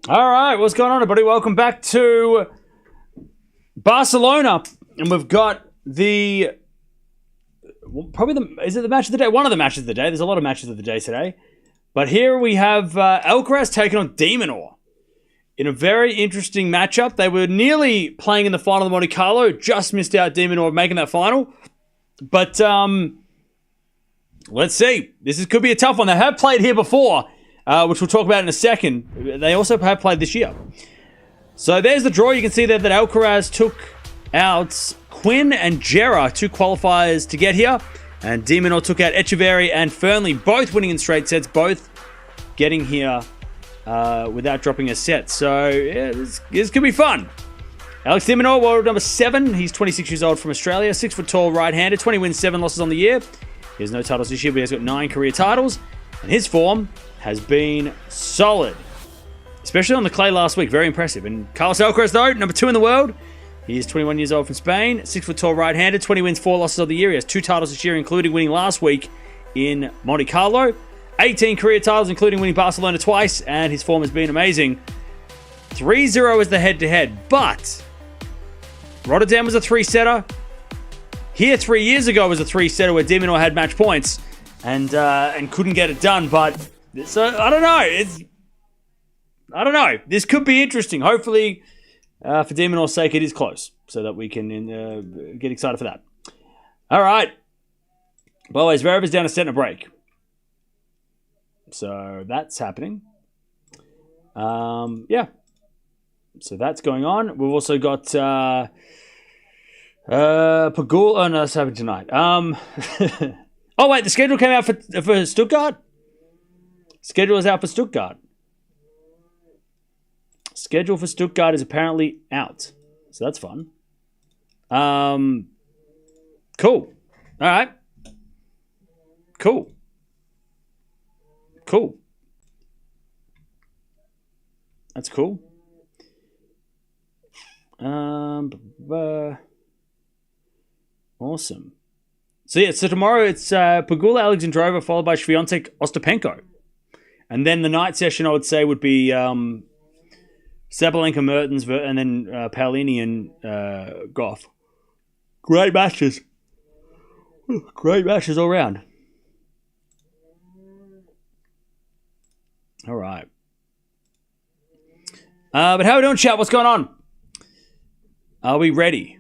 All right, what's going on, everybody? Welcome back to Barcelona, and we've got is it the match of the day? One of the matches of the day. There's a lot of matches of the day today, but here we have Alcaraz taking on De Minaur in a very interesting matchup. They were nearly playing in the final of Monte Carlo, just missed out. De Minaur making that final, but let's see. Could be a tough one. They have played here before. Which we'll talk about in a second. They also have played this year. So there's the draw. You can see there that Alcaraz took out Quinn and Gerra, two qualifiers to get here. And De Minaur took out Echeverry and Fernley, both winning in straight sets, both getting here without dropping a set. So yeah, this could be fun. Alex De Minaur, world number 7. He's 26 years old from Australia. 6 foot tall, right-handed. 20 wins, 7 losses on the year. He has no titles this year, but he's got 9 career titles. And his form has been solid, especially on the clay last week. Very impressive. And Carlos Alcaraz, though, number 2 in the world. He is 21 years old from Spain, 6 foot tall, right-handed, 20 wins, 4 losses of the year. He has 2 titles this year, including winning last week in Monte Carlo. 18 career titles, including winning Barcelona twice, and his form has been amazing. 3-0 is the head-to-head, but Rotterdam was a 3-setter. Here 3 years ago was a 3-setter where De Minaur had match points and couldn't get it done, but so I don't know. This could be interesting. Hopefully, for De Minaur's sake, it is close, so that we can get excited for that. All right. By the way, Zverev is down a set and a break, so that's happening. Yeah. So that's going on. We've also got Pagul. Oh no, that's happening tonight. Oh wait, the schedule came out for Stuttgart. Schedule is out for Stuttgart. Schedule for Stuttgart is apparently out. So that's fun. Cool. All right. Cool. That's cool. Awesome. So yeah, so tomorrow it's Pagula Alexandrova followed by Swiatek Ostapenko. And then the night session, I would say, would be Sabalenka, Mertens, and then Paolini and Gauff. Great matches. Great matches all around. All right. But how are we doing, chat? What's going on? Are we ready?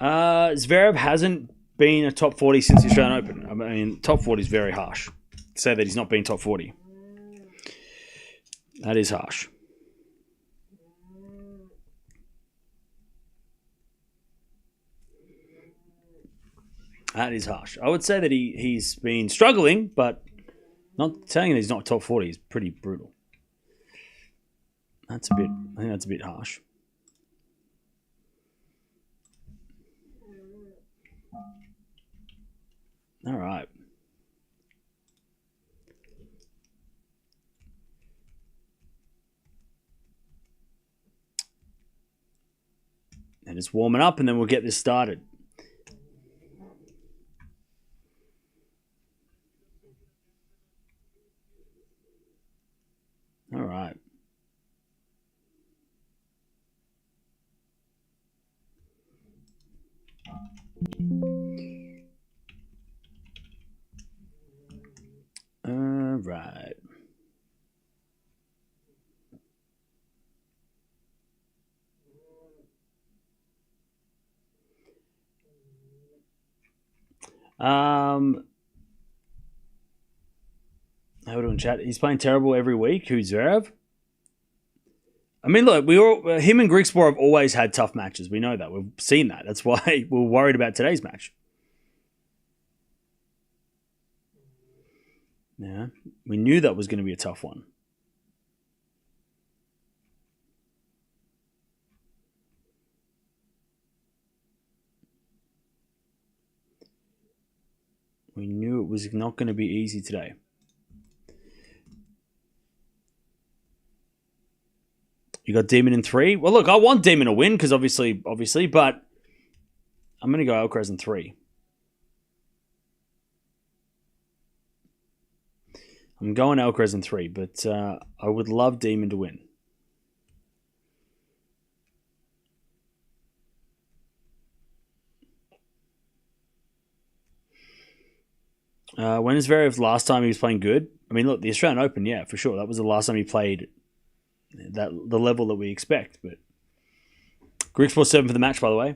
Zverev hasn't been a top 40 since the Australian Open. I mean, top 40 is very harsh. To say that he's not been top 40. That is harsh. That is harsh. I would say that he's been struggling, but not saying that he's not top 40 is pretty brutal. I think that's a bit harsh. All right. And it's warming up, and then we'll get this started. All right. All right. How are we doing, chat? He's playing terrible every week. Who's Zverev? I mean, look, him and Grigspor have always had tough matches. We know that. We've seen that. That's why we're worried about today's match. Yeah, we knew that was going to be a tough one. We knew it was not going to be easy today. You got Demon in 3. Well, look, I want Demon to win because obviously, but I'm going to go Alcaraz in 3. I'm going Alcaraz in 3, but I would love Demon to win. When is Zverev's last time he was playing good? I mean, look, the Australian Open, yeah, for sure. That was the last time he played the level that we expect. But Greek Sport 7 for the match, by the way.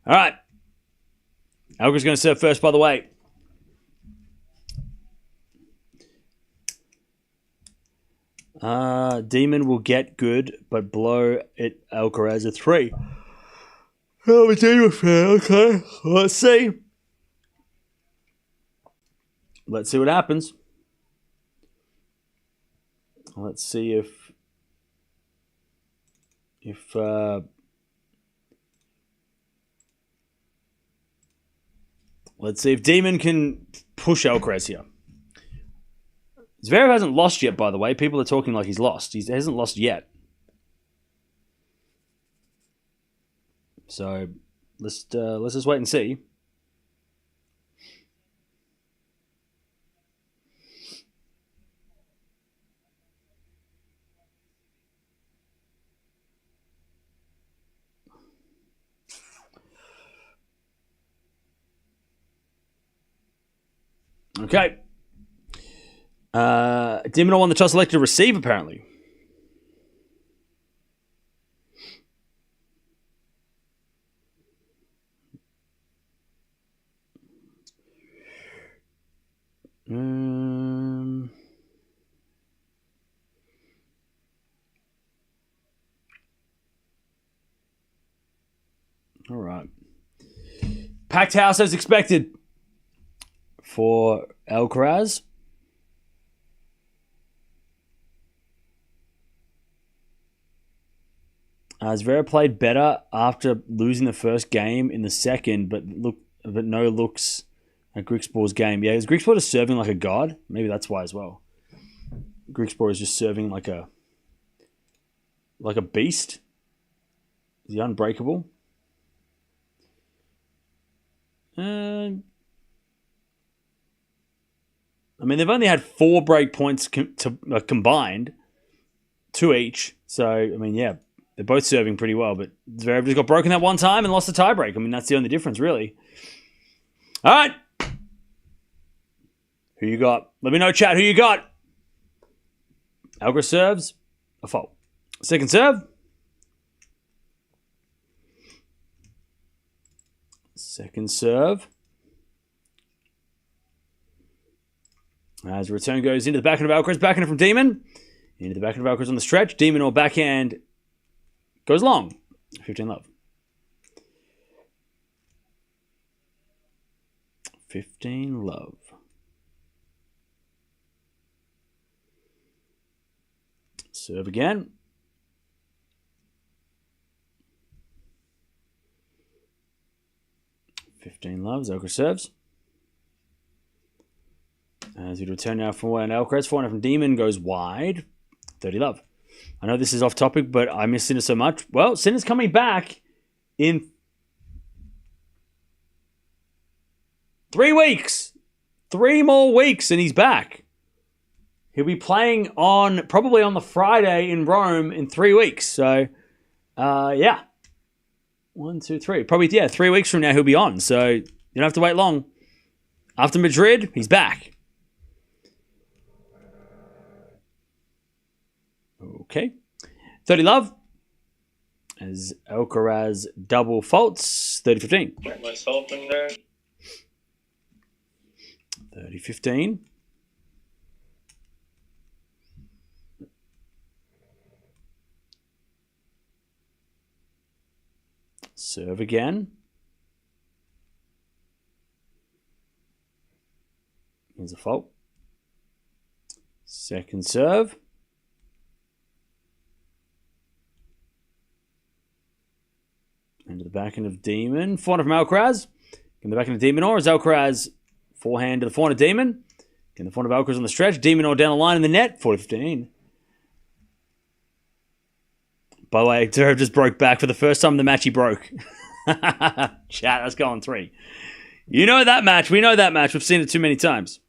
All right. Alcaraz going to serve first, by the way. Demon will get good, but blow it Alcaraz a 3. Oh, we do with it. Okay, let's see. Let's see what happens. Let's see if Demon can push Alcaraz here. Zverev hasn't lost yet, by the way. People are talking like he's lost. He hasn't lost yet. So let's just wait and see. Okay. De Minaur won the toss, elected to receive, apparently. All right. Packed house as expected for Alcaraz. Zverev played better after losing the first game in the second, but no looks at Griekspoor's game. Yeah, because Griekspoor is serving like a god. Maybe that's why as well. Griekspoor is just serving like a beast. Is he unbreakable? I mean, they've only had 4 break points combined, 2 each. So, I mean, yeah, they're both serving pretty well. But Zverev just got broken that one time and lost the tiebreak. I mean, that's the only difference, really. All right. Who you got? Let me know, chat. Who you got? Alcaraz serves. A fault. Second serve. Second serve. As the return goes into the backhand of Alcaraz, backhand from Demon. Into the backhand of Alcaraz on the stretch. Demon or backhand goes long. 15 love. 15 love. Serve again. Alcaraz serves. As we return now from Alcaraz, 400 from Demon goes wide. 30 love. I know this is off topic, but I miss Sinner so much. Well, Sinner's coming back in 3 weeks. 3 more weeks and he's back. He'll be playing probably on the Friday in Rome in 3 weeks. So, yeah. 1, 2, 3. Probably, 3 weeks from now he'll be on. So, you don't have to wait long. After Madrid, he's back. Okay. 30 love. As Alcaraz double faults. 30-15. Get myself in there. 30-15. Serve again. Here's a fault. Second serve. Into the backhand of Demon. Forehand from Alcaraz. In the backhand of Demon or is Alcaraz forehand to the forehand of Demon. In the forehand of Alcaraz on the stretch. Demon or down the line in the net. 40-15. By the way, Zverev just broke back for the first time in the match he broke. Chat, that's going 3. You know that match. We know that match. We've seen it too many times.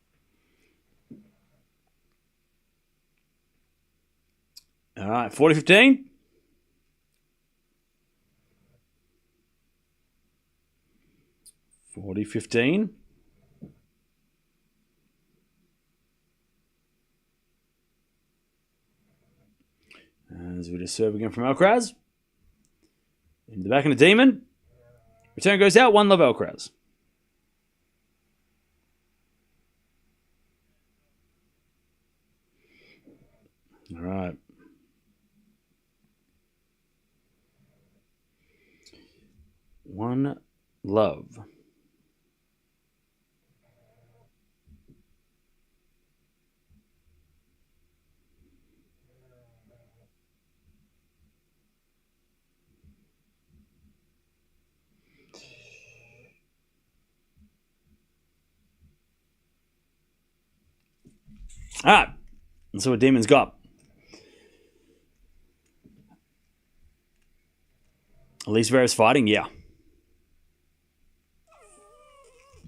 All right, 40-15. As we just serve again from Alcaraz. Into the back of the Demon. Return goes out. 1-love Alcaraz. All right. One love. All right. Let's see what Demon's got. At least Zverev's fighting, yeah.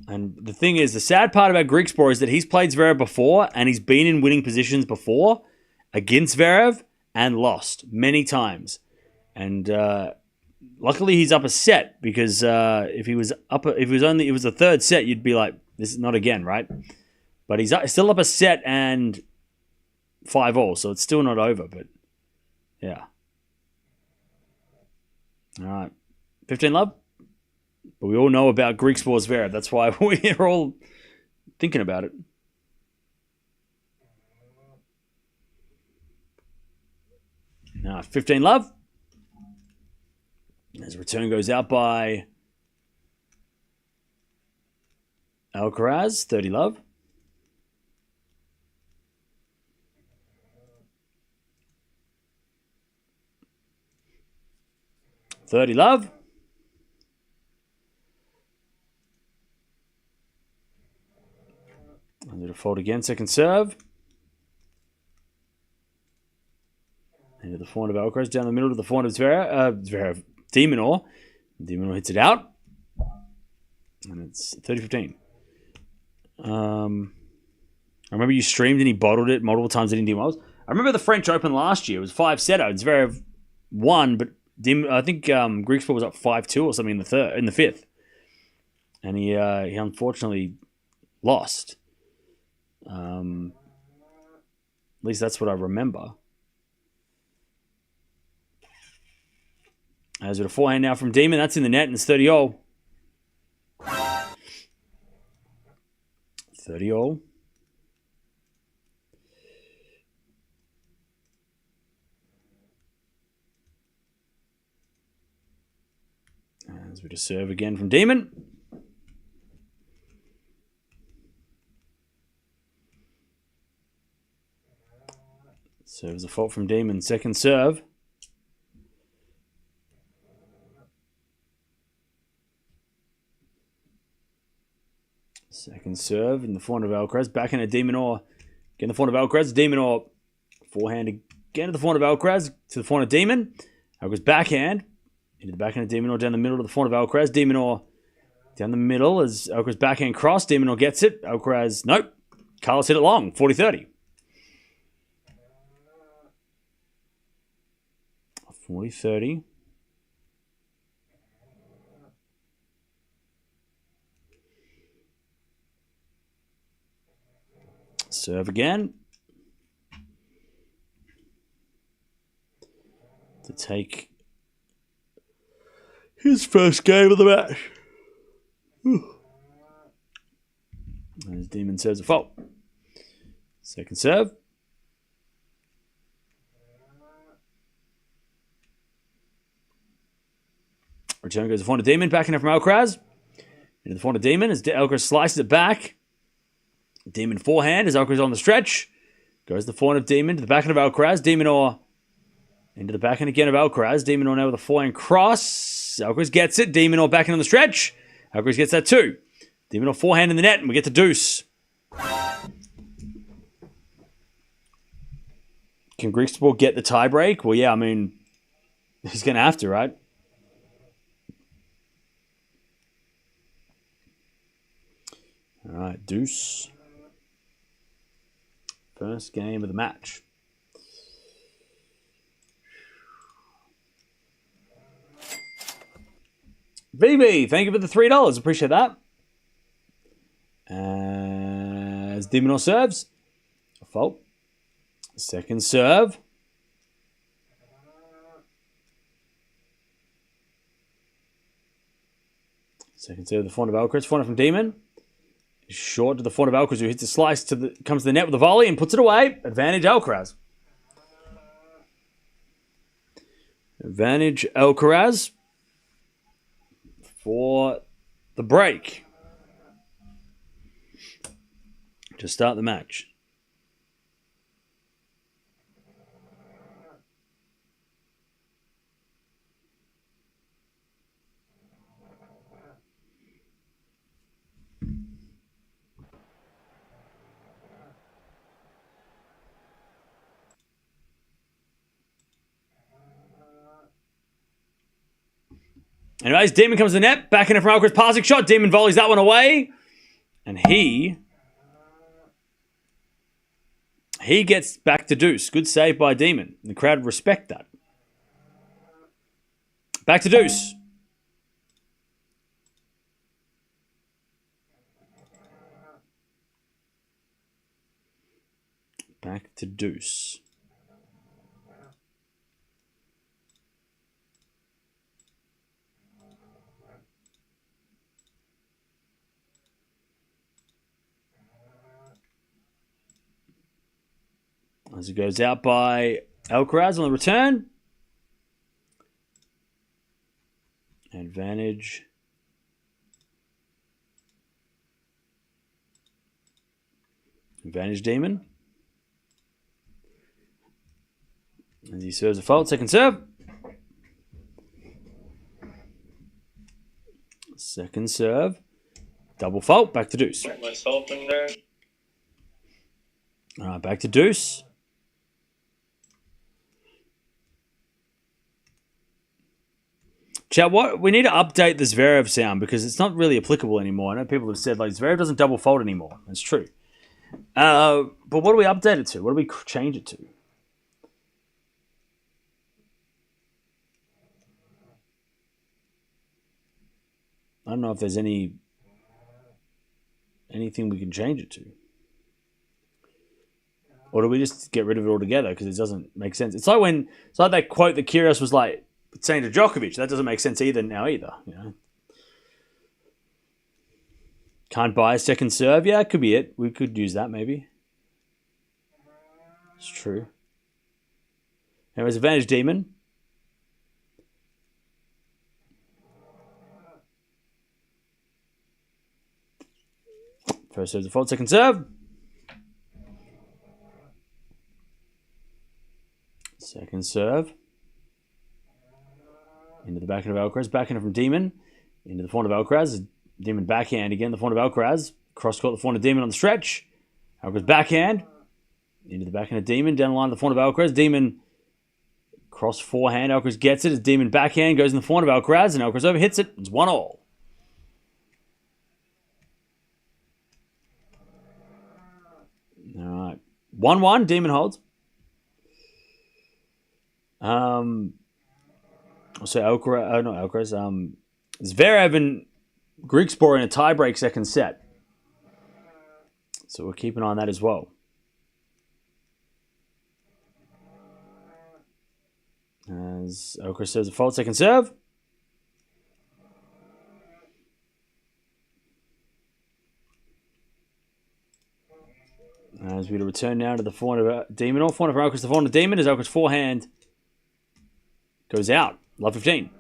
And the thing is, the sad part about Greek Sport is that he's played Zverev before and he's been in winning positions before against Zverev and lost many times. And luckily he's up a set because if it was the third set, you'd be like, this is not again, right? But he's still up a set and 5-all, so it's still not over. But yeah. All right, 15-love. But we all know about Greek Sports Zverev. That's why we're all thinking about it. Now, 15-love. As return goes out by Alcaraz, 30-love. $30-love. Under the fold again, second serve. Into the forehand of Alcaraz, down the middle to the forehand of Zverev. De Minaur. De Minaur hits it out. And it's 30-15. I remember you streamed and he bottled it multiple times at Indian Wells. I remember the French Open last year. It was 5-setter. Zverev won, but I think Greek Sport was up 5-2 or something in the fifth. And he unfortunately lost. At least that's what I remember. As with a forehand now from Demon, that's in the net and it's 30-all. 30-all. As we just serve again from Demon. Serves a fault from Demon. Second serve. Second serve in the forehand of Alcaraz. Backhand at De Minaur. Again, the forehand of Alcaraz. De Minaur. Forehand again to the forehand of Alcaraz. To the forehand of Demon. Alcaraz backhand. Into the backhand of De Minaur. Down the middle to the forehand of Alcaraz. De Minaur down the middle as Alcaraz backhand cross. De Minaur gets it. Alcaraz, nope. Carlos hit it long. 40-30. 40-30. Serve again. To take his first game of the match. As Demon serves a fault. Second serve. Return goes to the forehand of Demon. Backhand from Alcaraz. Into the forehand of Demon as Alcaraz slices it back. Demon forehand as Alcaraz on the stretch. Goes to the forehand of Demon to the backhand of Alcaraz. De Minaur into the backhand again of Alcaraz. De Minaur now with a forehand cross. Alcaraz gets it. De Minaur backhand on the stretch. Alcaraz gets that too. De Minaur forehand in the net and we get the deuce. Can Greek Sport get the tie break? Well, yeah, I mean, he's going to have to, right? All right, deuce. First game of the match. VB, thank you for the $3. Appreciate that. As De Minaur serves. A fault. Second serve. Second serve to the forehand of Alcaraz. Forehand from Demon. Short to the forehand of Alcaraz, who hits a slice comes to the net with a volley and puts it away. Advantage Alcaraz. Advantage Alcaraz for the break to start the match. Anyways, Demon comes to the net. Back in it from Alcaraz. Passing shot. Demon volleys that one away. And he gets back to deuce. Good save by Demon. The crowd respect that. Back to deuce. Back to deuce. As it goes out by Alcaraz on the return. Advantage. Advantage Demon. As he serves a fault. Second serve. Second serve. Double fault. Back to deuce. Myself in there. All right, back to deuce. Chat, we need to update the Zverev sound because it's not really applicable anymore. I know people have said like Zverev doesn't double fault anymore. That's true. But what do we update it to? What do we change it to? I don't know if there's anything we can change it to. Or do we just get rid of it altogether because it doesn't make sense? It's like that quote that Kyrgios was like saying to Djokovic. That doesn't make sense either. You know, can't buy a second serve. Yeah, it could be it. We could use that maybe. It's true. Anyways, advantage Demon. First serve's a fault. Second serve. Second serve. Into the backhand of Alcaraz. Backhand from Demon. Into the forehand of Alcaraz. Demon backhand again. The forehand of Alcaraz. Cross court the forehand of Demon on the stretch. Alcaraz backhand. Into the backhand of Demon. Down the line of the forehand of Alcaraz. Demon cross forehand. Alcaraz gets it. As Demon backhand goes in the forehand of Alcaraz. And Alcaraz overhits it. It's 1-1. All right. 1-1. Demon holds. So Alcaraz, not Alcaraz. Zverev and Griekspoor in a tiebreak second set. So we'll keep an eye on that as well. As Alcaraz serves a fault, second serve. As we return now to the forehand of Demon. Or forehand of Alcaraz, the forehand of Demon as Alcaraz forehand goes out. Love 15.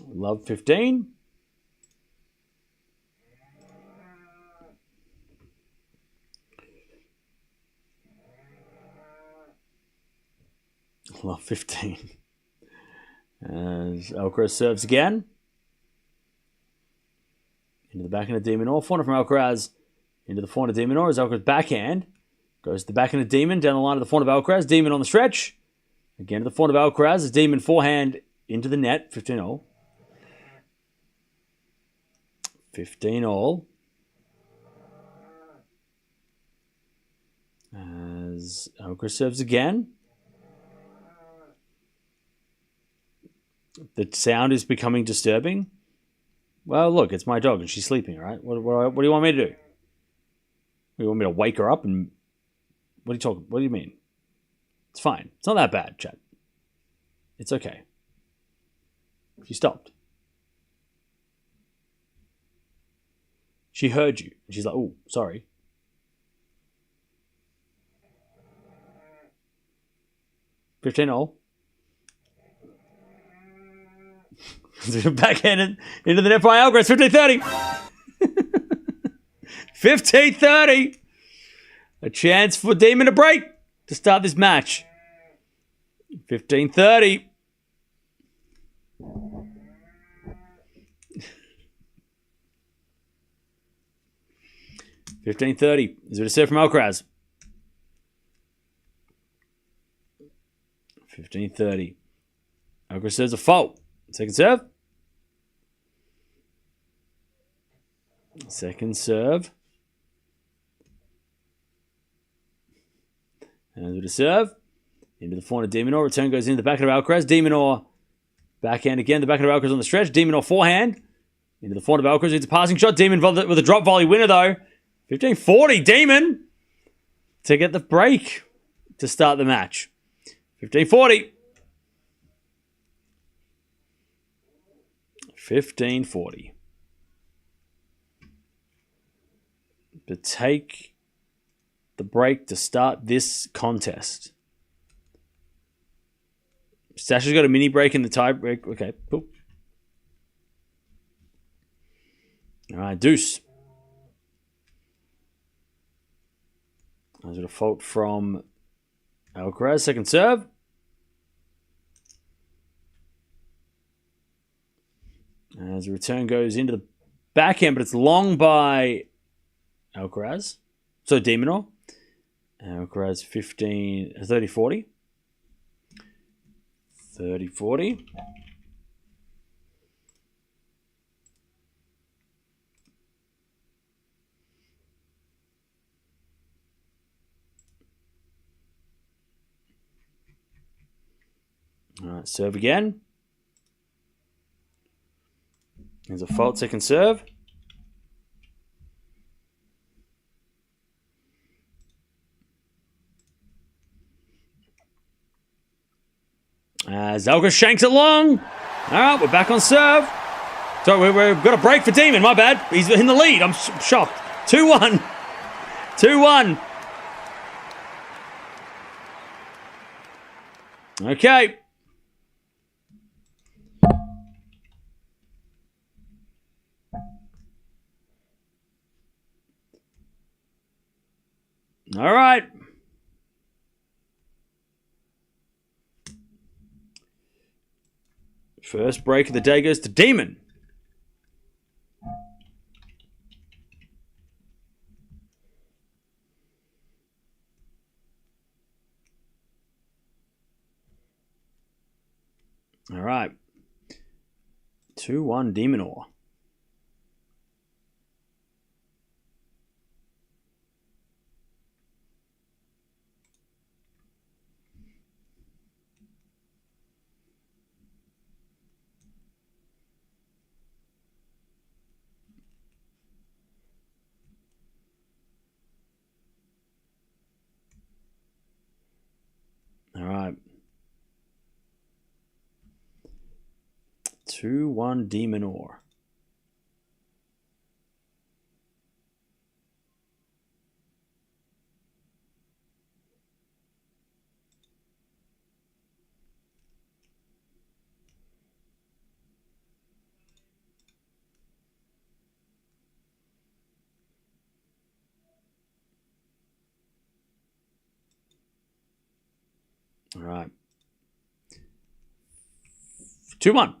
Love 15. Love 15. As Alcaraz serves again. Into the backhand of De Minaur. Forehand from Alcaraz. Into the forehand of De Minaur as Alcaraz backhand. Goes to the backhand of Demon. Down the line of the forehand of Alcaraz. Demon on the stretch. Again to the forehand of Alcaraz as Demon forehand into the net. 15-all. 15-all. As Alcaraz serves again. The sound is becoming disturbing. Well, look, it's my dog and she's sleeping, all right? What do you want me to do? You want me to wake her up and... What do you mean? It's fine. It's not that bad, Chad. It's okay. She stopped. She heard you. She's like, oh, sorry. $15. Backhanded into the net by Alcaraz. 15-30. 15-30. A chance for Demon to break to start this match. 15-30. Is it a serve from Alcaraz? 15-30. Alcaraz serves a fault. Second serve. Second serve. And with a serve. Into the forehand of De Minaur. Return goes into the backhand of Alcaraz. De Minaur backhand again. The backhand of Alcaraz on the stretch. De Minaur forehand. Into the forehand of Alcaraz. It's a passing shot. Demon with a drop volley winner though. 15-40. Demon to get the break to start the match. 15-40. 15-40. To take the break to start this contest. Sasha's got a mini break in the tie break. Okay, cool. All right, deuce. There's a fault from Alcaraz. Second serve. As the return goes into the backhand, but it's long by Alcaraz. So De Minaur. Alcaraz 30-40. 30-40. All right, serve again. There's a fault, second serve. As Alcaraz shanks it long. All right, we're back on serve. So we've got a break for Demon. My bad. He's in the lead. I'm shocked. 2-1. 2-1. Okay. All right. First break of the day goes to Demon. All right. 2-1 De Minaur. All right. 2-1 De Minaur. All right. 2-1.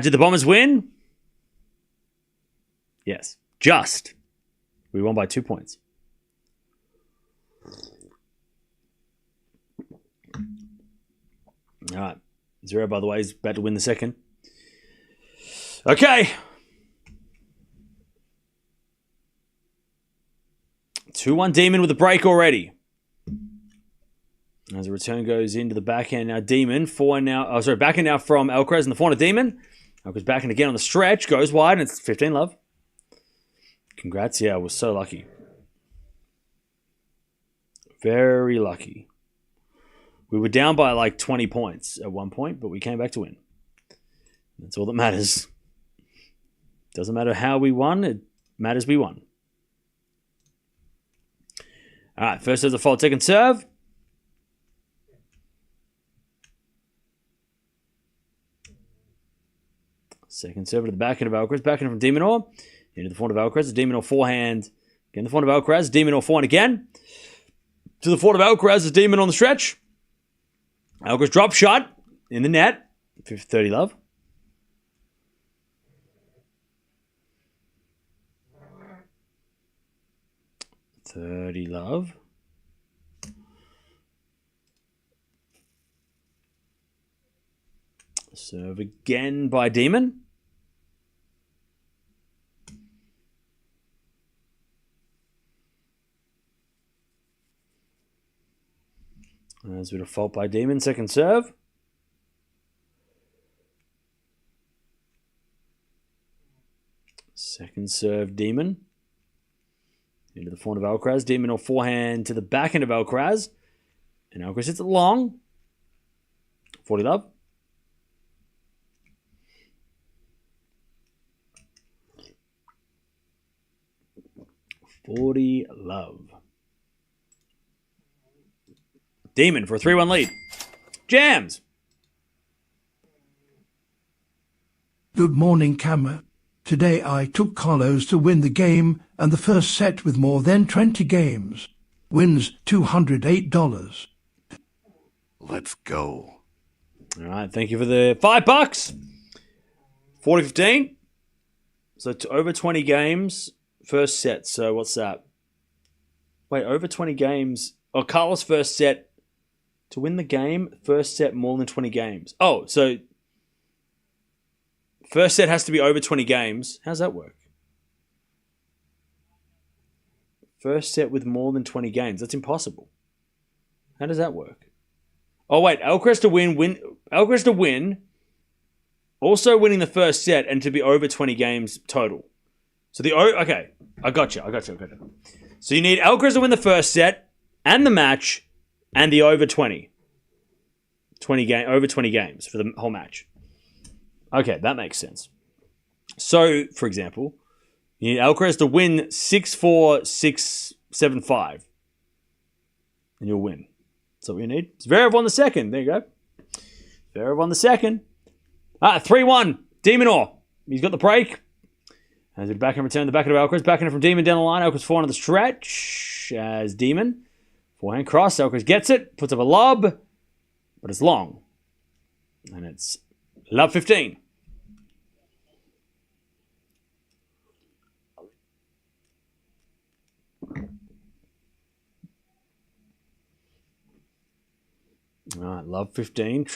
Did the Bombers win? Yes. Just. We won by 2 points. All right. 0, by the way, is about to win the second. Okay. 2-1 Demon with a break already. As a return goes into the backhand now, Demon. Backhand now from Alcaraz in the forehand of Demon. Alcaraz backhand again on the stretch. Goes wide, and it's 15 love. Congrats. Yeah, I was so lucky. Very lucky. We were down by like 20 points at one point, but we came back to win. That's all that matters. Doesn't matter how we won. It matters we won. All right, first there's a fault, second serve. Second serve to the backhand of Alcaraz. Backhand from De Minaur. Into the forehand of Alcaraz. De Minaur forehand. Again, the forehand of Alcaraz. De Minaur forehand again. To the forehand of Alcaraz is De Minaur on the stretch. Alcaraz drop shot in the net. 30 love. $30 love. Serve again by Demon. There's a bit of fault by Demon. Second serve. Second serve, Demon. Into the forehand of Alcaraz. Demon or forehand to the backhand of Alcaraz. And Alcaraz hits it long. 40 love. $40 love. Demon for a 3-1 lead. Jams. Good morning, Camera. Today I took Carlos to win the game and the first set with more than 20 games. Wins $208. Let's go. All right, thank you for the $5. 40-15. So over 20 games, first set. So what's that? Wait, over 20 games. Oh, Carlos first set. To win the game, first set more than 20 games. Oh, so first set has to be over 20 games. How's that work? First set with more than 20 games. That's impossible. How does that work? Oh, wait. Alcaraz to win. Alcaraz to win. Also winning the first set and to be over 20 games total. So okay. I got you. So you need Alcaraz to win the first set and the match and the over 20. Over 20 games for the whole match. Okay, that makes sense. So, for example, you need Alcaraz to win 6-4, 6-7-5. And you'll win. That's what you need. It's Zverev on the second. There you go. Zverev on the second. 3-1. De Minaur. He's got the break. As it back and return the back of Alcaraz. Backhand from Demon down the line. Alcaraz forehand on the stretch. As Demon. Forehand cross. Alcaraz gets it. Puts up a lob. But it's long. And it's love 15. All right, love 15.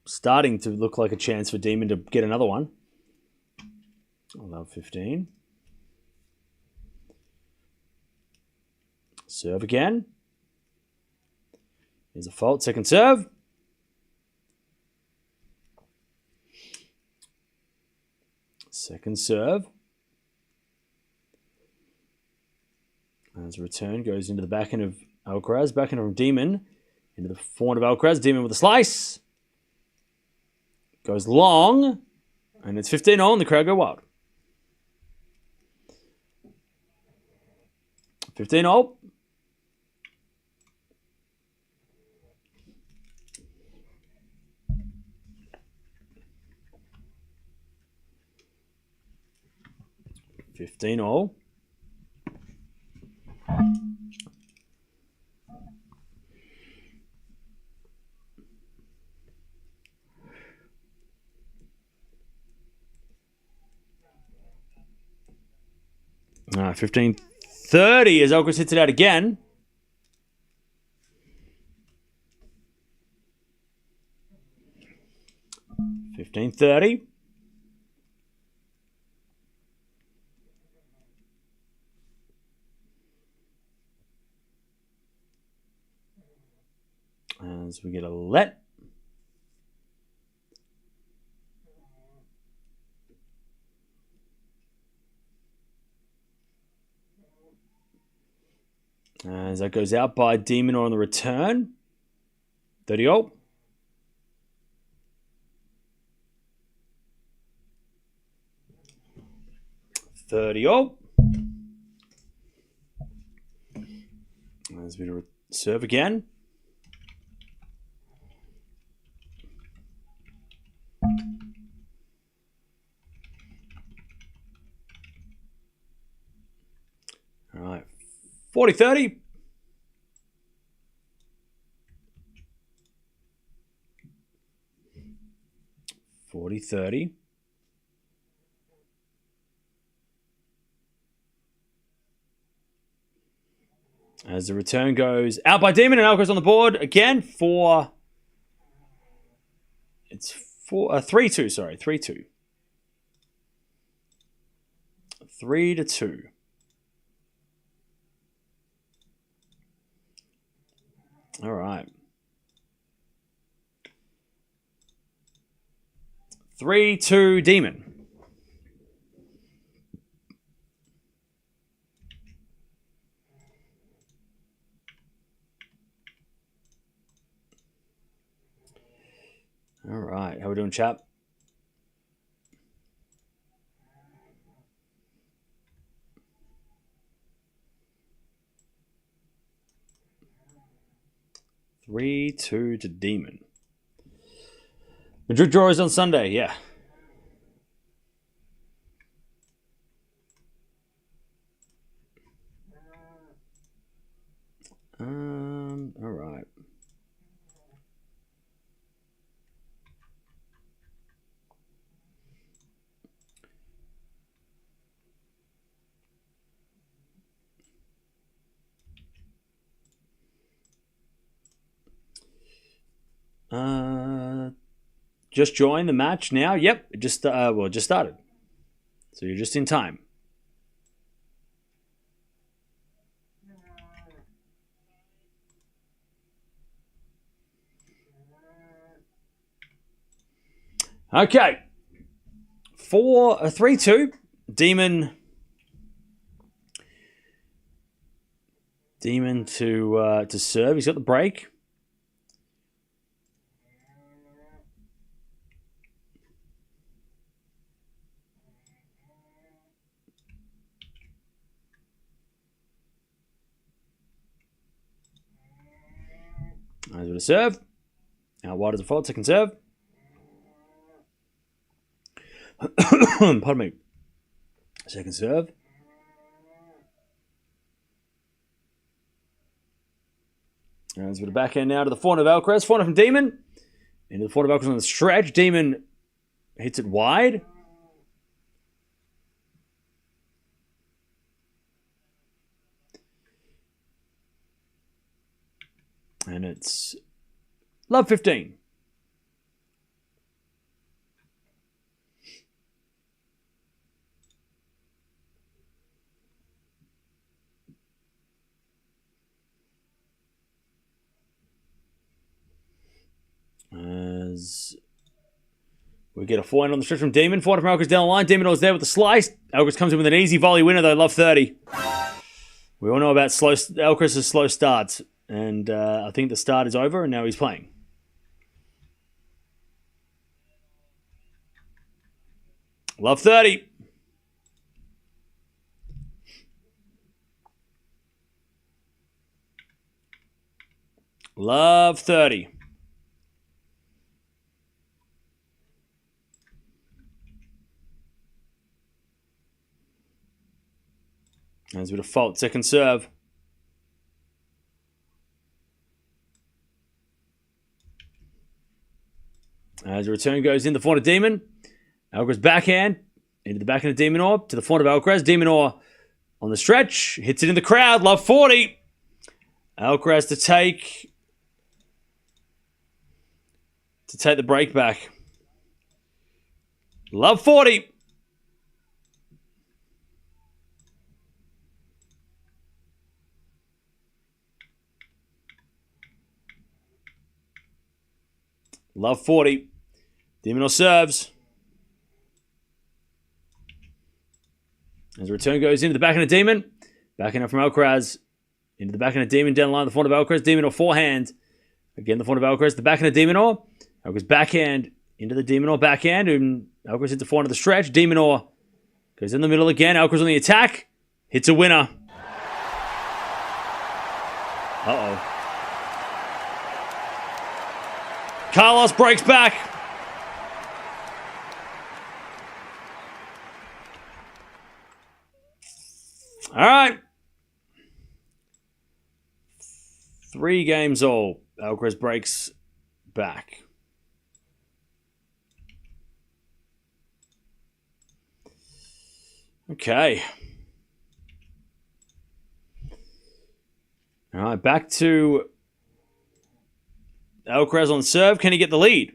Starting to look like a chance for Demon to get another one. Love 15. Serve again. Here's a fault. Second serve. Second serve. As a return goes into the backhand of Alcaraz. Backhand from Demon. Into the forehand of Alcaraz. Demon with a slice. Goes long. And it's 15-0 and the crowd go wild. 15-0. $15-0. All right, 15-30 as Alcaraz hits it out again. $15-30. As we get a let. As that goes out by De Minaur on the return. 30-all. 30-all. As we serve again. All right. 40-30. 40-30. As the return goes out by Demon and Alcaraz on the board again for... It's 3-2, sorry. 3-2. 3-2. All right. 3-2 Demon. All right. How we doing, chap? Three-two to Demon. Madrid draw is on Sunday, yeah. All right. Just joined the match now. Yep, it just just started. So you're just in time. Okay. 3-2. Demon to serve. He's got the break. As with a serve. Out wide as a fault. Second serve. Pardon me. Second serve. As with a backhand now to the forehand of Alcaraz. Forehand from Demon. Into the forehand of Alcaraz on the stretch. Demon hits it wide. And it's love 15. As we get a forehand on the stretch from Demon. Forehand from Alcaraz down the line. Demon was there with the slice. Alcaraz comes in with an easy volley winner though. Love 30. We all know about Alcaraz's slow starts. And I think the start is over, and now he's playing. Love 30. Love 30. As with a fault, second serve. As the return goes in, the forehand of Demon. Alcaraz backhand. Into the backhand of De Minaur. To the forehand of Alcaraz. De Minaur on the stretch. Hits it in the crowd. Love 40. Alcaraz to take the break back. Love 40. Love 40. De Minaur serves. As the return goes into the backhand of Demon. Backhand from Alcaraz. Into the backhand of Demon. Down the line, the forehand of Alcaraz. De Minaur forehand. Again, the forehand of Alcaraz. The backhand of De Minaur. Alcaraz backhand into the De Minaur backhand. And Alcaraz hits the forehand of the stretch. De Minaur goes in the middle again. Alcaraz on the attack. Hits a winner. Uh-oh. Carlos breaks back. All right. 3 games all. Alcaraz breaks back. Okay. All right, back to Alcaraz on serve. Can he get the lead?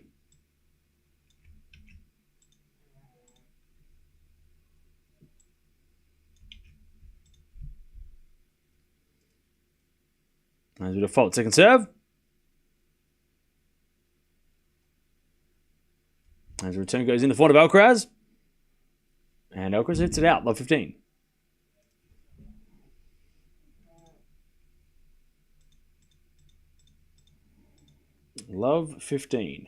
As a default, second serve. As the return goes in the front of Alcaraz. And Alcaraz hits it out, love 15. Love 15.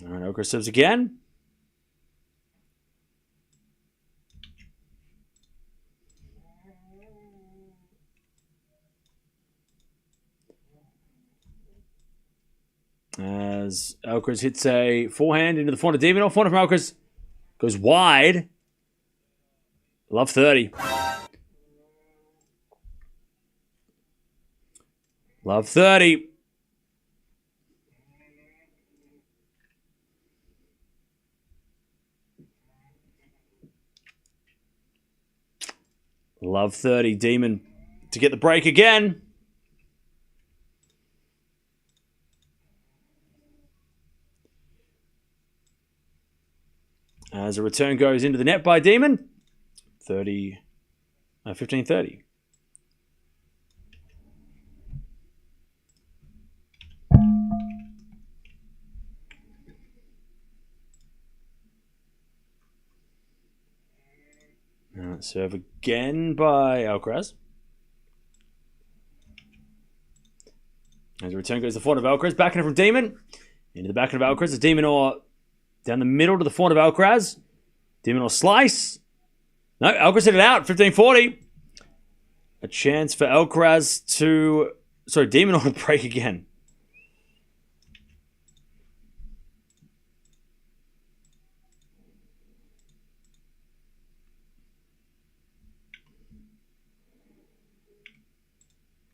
All right, Alcaraz serves again. As Alcaraz hits a forehand into the forehand of De Minaur. Forehand from Alcaraz goes wide. Love 30. Love 30. Love 30. Demon to get the break again. As a return goes into the net by Demon. 15-30. Serve again by Alcaraz. As a return goes to the forehand of Alcaraz. Backhand from Demon. Into the backhand of Alcaraz. The De Minaur down the middle to the forehand of Alcaraz. De Minaur slice. No, Alcaraz hit it out. 15-40. A chance for Alcaraz to... Sorry, De Minaur to break again.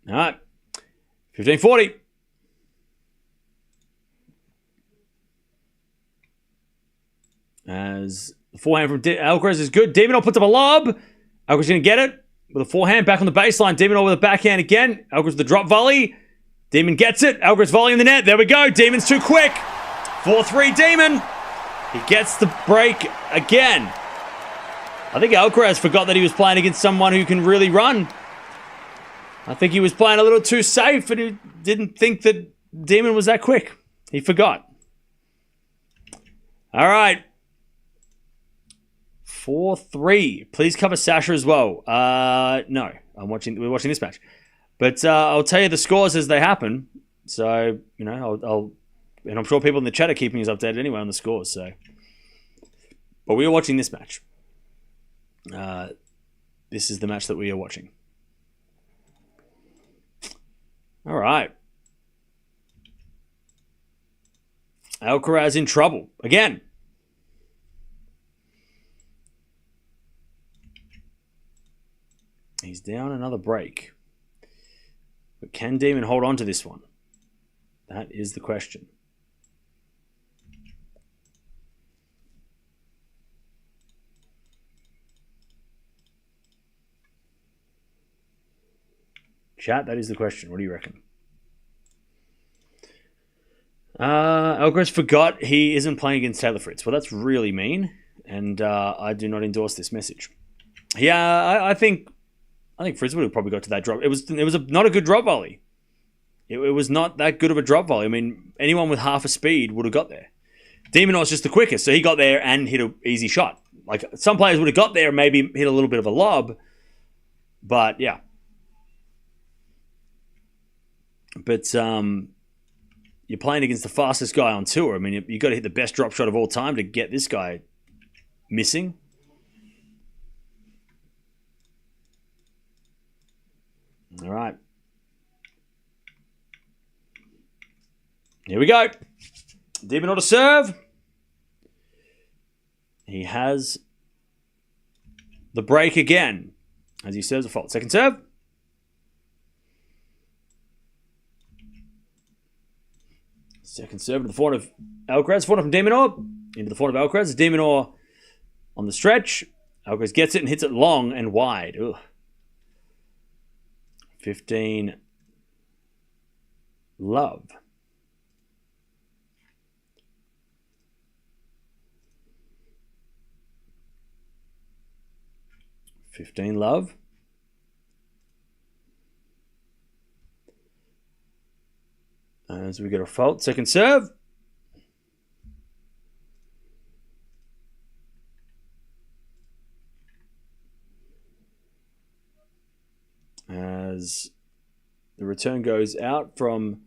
All right. 15-40. As the forehand from Alcaraz is good. De Minaur puts up a lob. Alcaraz going to get it. With a forehand back on the baseline. De Minaur with a backhand again. Alcaraz with the drop volley. Demon gets it. Alcaraz volley in the net. There we go. Demon's too quick. 4-3 Demon. He gets the break again. I think Alcaraz forgot that he was playing against someone who can really run. I think he was playing a little too safe and he didn't think that Demon was that quick. He forgot. All right. 4-3. Please cover Sasha as well. No, we're watching this match. But I'll tell you the scores as they happen. So, you know, and I'm sure people in the chat are keeping us updated anyway on the scores. So, but we are watching this match. This is the match that we are watching. All right. Alcaraz in trouble again. He's down another break. But can Demon hold on to this one? That is the question. Chat, that is the question. What do you reckon? Alcaraz forgot he isn't playing against Taylor Fritz. Well, that's really mean, and I do not endorse this message. Yeah, I think I think Fritz would have probably got to that drop. It was not a good drop volley. It was not that good of a drop volley. I mean, anyone with half a speed would have got there. De Minaur's just the quickest, so he got there and hit an easy shot. Like, some players would have got there and maybe hit a little bit of a lob. But, yeah. But you're playing against the fastest guy on tour. I mean, you've got to hit the best drop shot of all time to get this guy missing. All right. Here we go. De Minaur to serve. He has the break again as he serves a fault. Second serve. Second serve to the forehand of Alcaraz. Forehand from De Minaur. Into the forehand of Alcaraz. De Minaur on the stretch. Alcaraz gets it and hits it long and wide. Ugh. 15. Love. 15 love. As we get a fault. Second serve. As the return goes out from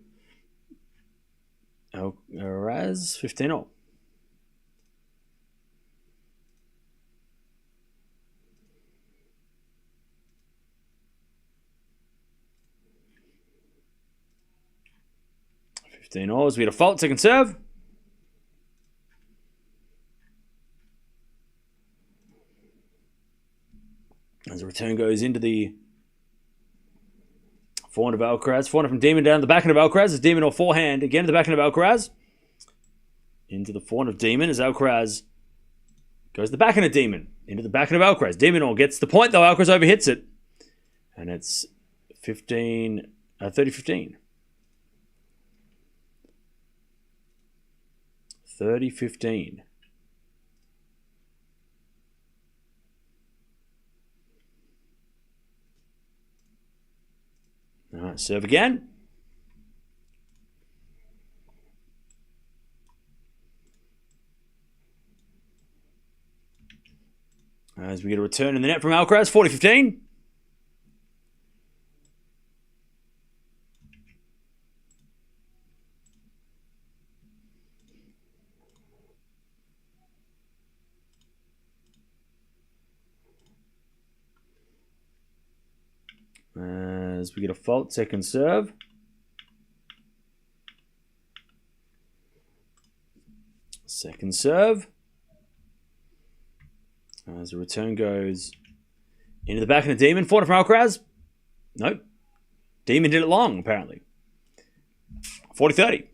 Alcaraz. 15-all. As we get a fault, second serve. As the return goes into the forehand of Alcaraz. Forehand from Demon down the backhand of Alcaraz. As De Minaur forehand again to the backhand of Alcaraz. Into the forehand of Demon as Alcaraz goes to the backhand of Demon. Into the backhand of Alcaraz. De Minaur gets the point though. Alcaraz overhits it. And it's 30-15. 30-15. All right, serve again. As we get a return in the net from Alcaraz, 40-15. As we get a fault, second serve. Second serve. As the return goes into the backhand of Demon. Forehand from Alcaraz. Nope. Demon did it long, apparently. 40-30.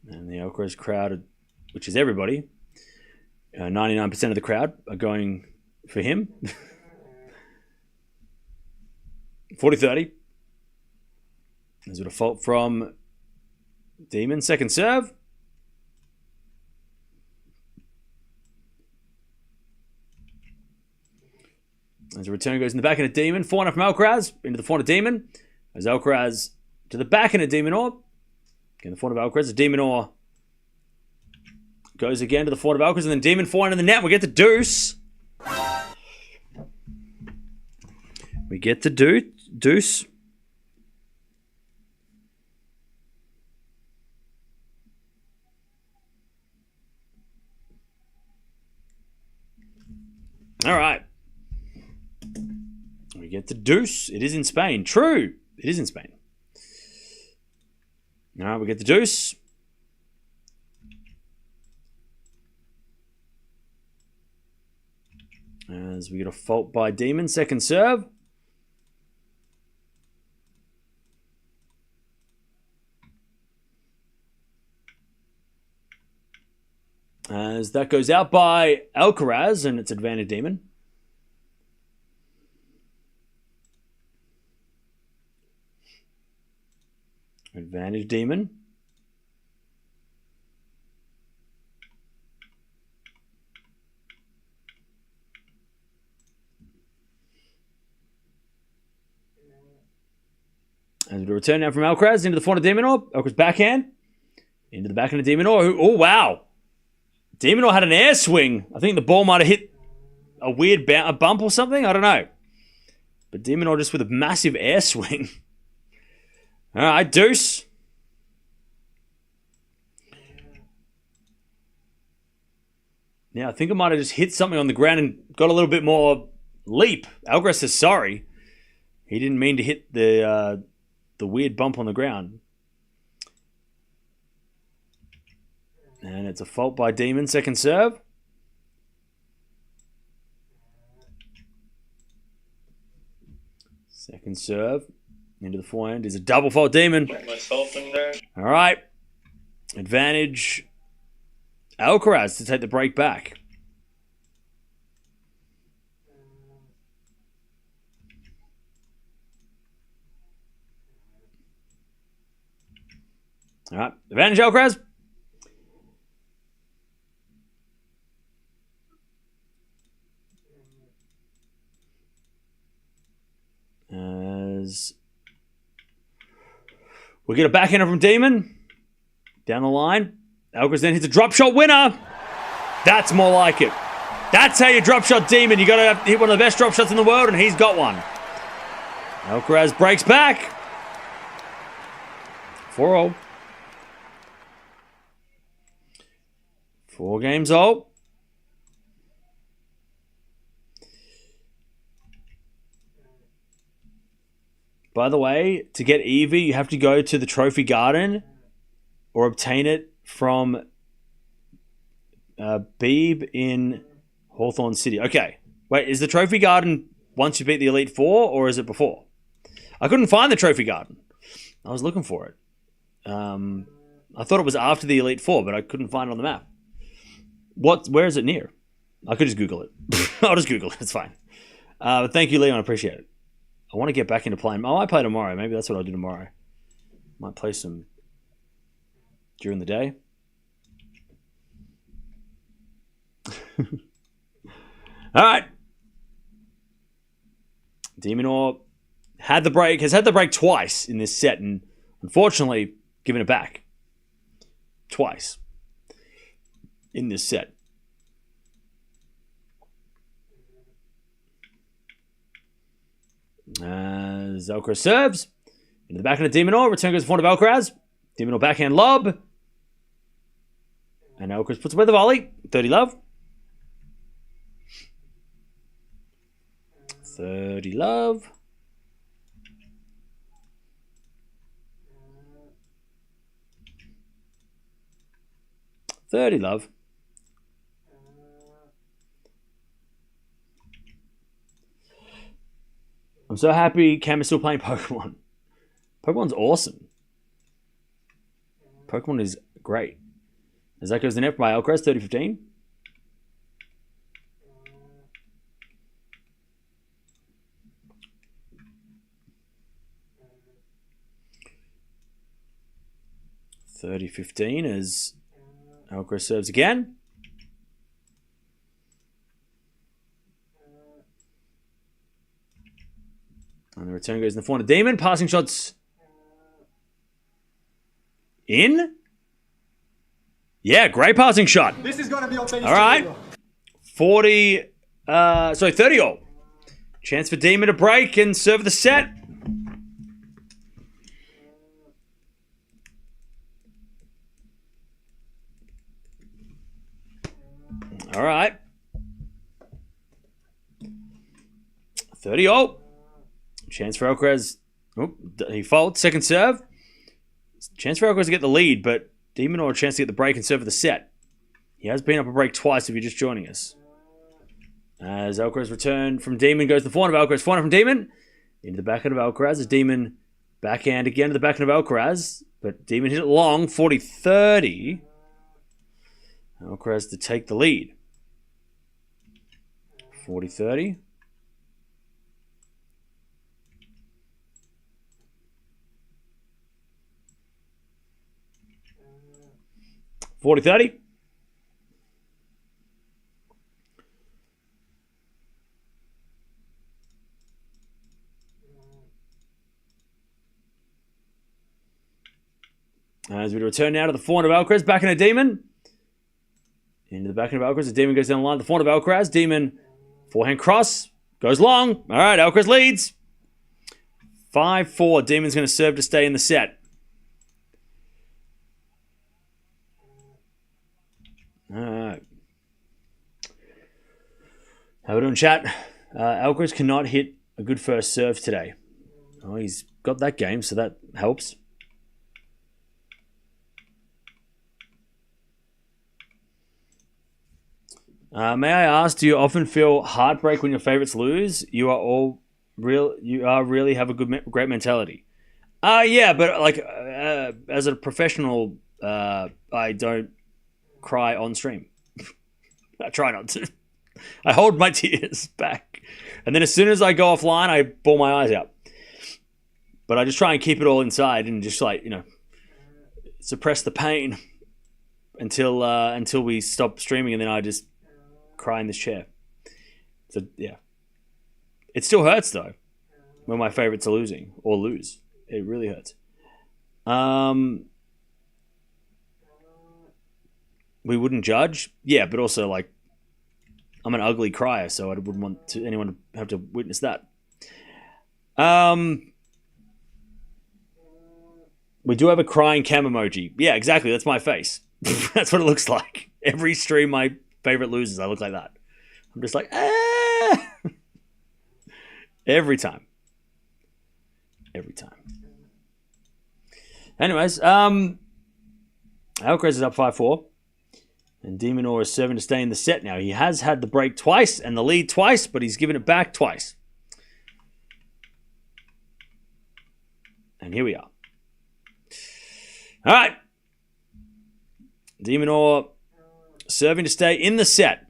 And the Alcaraz crowd, which is everybody, 99% of the crowd are going for him. 40-30. There's a default from Demon. Second serve. As a return goes in the backhand of Demon. Forehand from Alcaraz into the forehand of Demon. As Alcaraz to the backhand of De Minaur. Again, the forehand of Alcaraz. De Minaur goes again to the forehand of Alcaraz. And then Demon forehand in the net. We get the deuce. We get the deuce. All right. We get the deuce. It is in Spain. True. It is in Spain. All right, we get the deuce. As we get a fault by Demon. Second serve. As that goes out by Alcaraz, and it's advantage Demon. Advantage Demon. As we return now from Alcaraz into the front of De Minaur. Alcaraz backhand. Into the backhand of De Minaur. Oh, wow. De Minaur had an air swing. I think the ball might have hit a weird a bump or something. I don't know. But De Minaur just with a massive air swing. All right, deuce. Now, I think I might have just hit something on the ground and got a little bit more leap. Alcaraz says sorry. He didn't mean to hit the weird bump on the ground. And it's a fault by Demon. Second serve. Second serve. Into the forehand is a double fault Demon. Myself in there. All right. Advantage Alcaraz to take the break back. All right. Advantage Alcaraz. As we get a backhander from Demon. Down the line. Alcaraz then hits a drop shot winner. That's more like it. That's how you drop shot Demon. You got to hit one of the best drop shots in the world, and he's got one. Alcaraz breaks back. 4-0. 4 games old. By the way, to get Evie, you have to go to the Trophy Garden or obtain it from Beeb in Hawthorne City. Okay. Wait, is the Trophy Garden once you beat the Elite Four, or is it before? I couldn't find the Trophy Garden. I was looking for it. I thought it was after the Elite Four, but I couldn't find it on the map. Where is it near? I could just Google it. I'll just Google it. It's fine. But thank you, Leon. I appreciate it. I want to get back into playing. I might play tomorrow. Maybe that's what I'll do tomorrow. Might play some during the day. All right. De Minaur has had the break twice in this set, and unfortunately given it back twice in this set. As Alcaraz serves into the backhand of De Minaur. Return goes in front of Alcaraz. De Minaur backhand lob. And Alcaraz puts away the volley. 30 love. 30 love. $30 I'm so happy Cam is still playing Pokemon. Pokemon's awesome. Pokemon is great. As that goes the net by Alcaraz, 30-15. $30-15 as Alcaraz serves again. And the return goes in the forehand of Demon. Passing shots in. Yeah, great passing shot. This is going to be on finish. All right. 30 all. Chance for Demon to break and serve the set. All right. 30 all. Chance for Alcaraz. Oh, he faults. Second serve. Chance for Alcaraz to get the lead, but De Minaur a chance to get the break and serve for the set. He has been up a break twice if you're just joining us. As Alcaraz return from Demon goes to the forehand of Alcaraz. Forehand from Demon. Into the backhand of Alcaraz. As Demon backhand again to the backhand of Alcaraz. But Demon hit it long. 40-30. Alcaraz to take the lead. 40-30. 40-30. As we return now to the forehand of Alcaraz, backhand of Demon. Into the backhand of Alcaraz. The Demon goes down the line. The forehand of Alcaraz. Demon, forehand cross. Goes long. All right, Alcaraz leads. 5-4. Demon's going to serve to stay in the set. All right. How we doing, chat? Alcaraz cannot hit a good first serve today. Oh, he's got that game, so that helps. May I ask, do you often feel heartbreak when your favorites lose? You really have a great mentality. Yeah, but like as a professional, I don't cry on stream. I try not to. I hold my tears back, and then as soon as I go offline, I bawl my eyes out. But I just try and keep it all inside and just suppress the pain until we stop streaming, and then I just cry in this chair. So yeah, it still hurts though when my favorites are losing or lose. It really hurts. We wouldn't judge, yeah, but also like I'm an ugly crier, so I wouldn't want anyone to have to witness that. We do have a crying cam emoji. Yeah, exactly. That's my face. That's what it looks like. Every stream my favorite loses, I look like that. I'm just like, ah! Every time. Anyways, Alcaraz is up 5-4. And De Minaur is serving to stay in the set now. He has had the break twice and the lead twice, but he's given it back twice. And here we are. All right. De Minaur serving to stay in the set.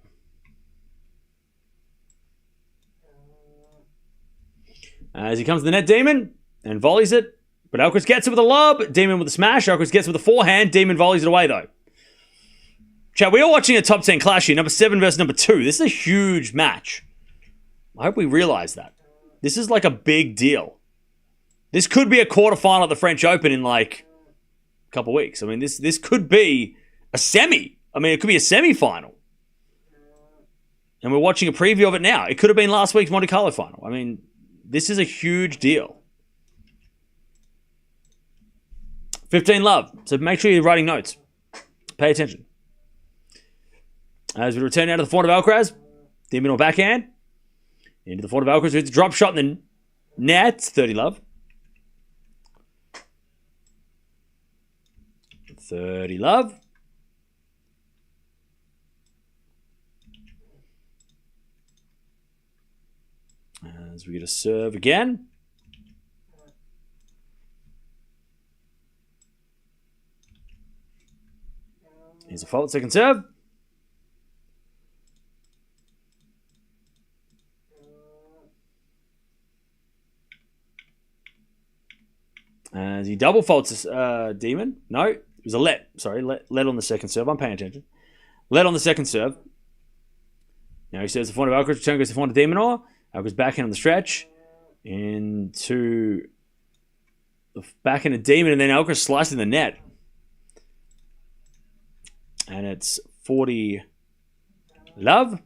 As he comes to the net, Demon, and volleys it. But Alcaraz gets it with a lob. Demon with a smash. Alcaraz gets it with a forehand. Demon volleys it away, though. Chat, we are watching a top 10 clash here. Number 7 versus number 2. This is a huge match. I hope we realize that. This is like a big deal. This could be a quarterfinal at the French Open in like a couple weeks. I mean, this could be a semi. I mean, it could be a semi-final. And we're watching a preview of it now. It could have been last week's Monte Carlo final. I mean, this is a huge deal. 15 love. So make sure you're writing notes. Pay attention. As we return now to the forehand of Alcaraz. De Minaur backhand. Into the forehand of Alcaraz. It's a drop shot in the net. 30 love. 30 love. As we get a serve again. Here's a fault, second serve. As he double faults Demon. No, it was a let. Sorry, let on the second serve. I'm paying attention. Let on the second serve. Now he serves the forehand of Alcaraz. Return goes to the forehand of De Minaur. Alcaraz backhand on the stretch. Into the backhand of Demon. And then Alcaraz slicing the net. And it's 40 love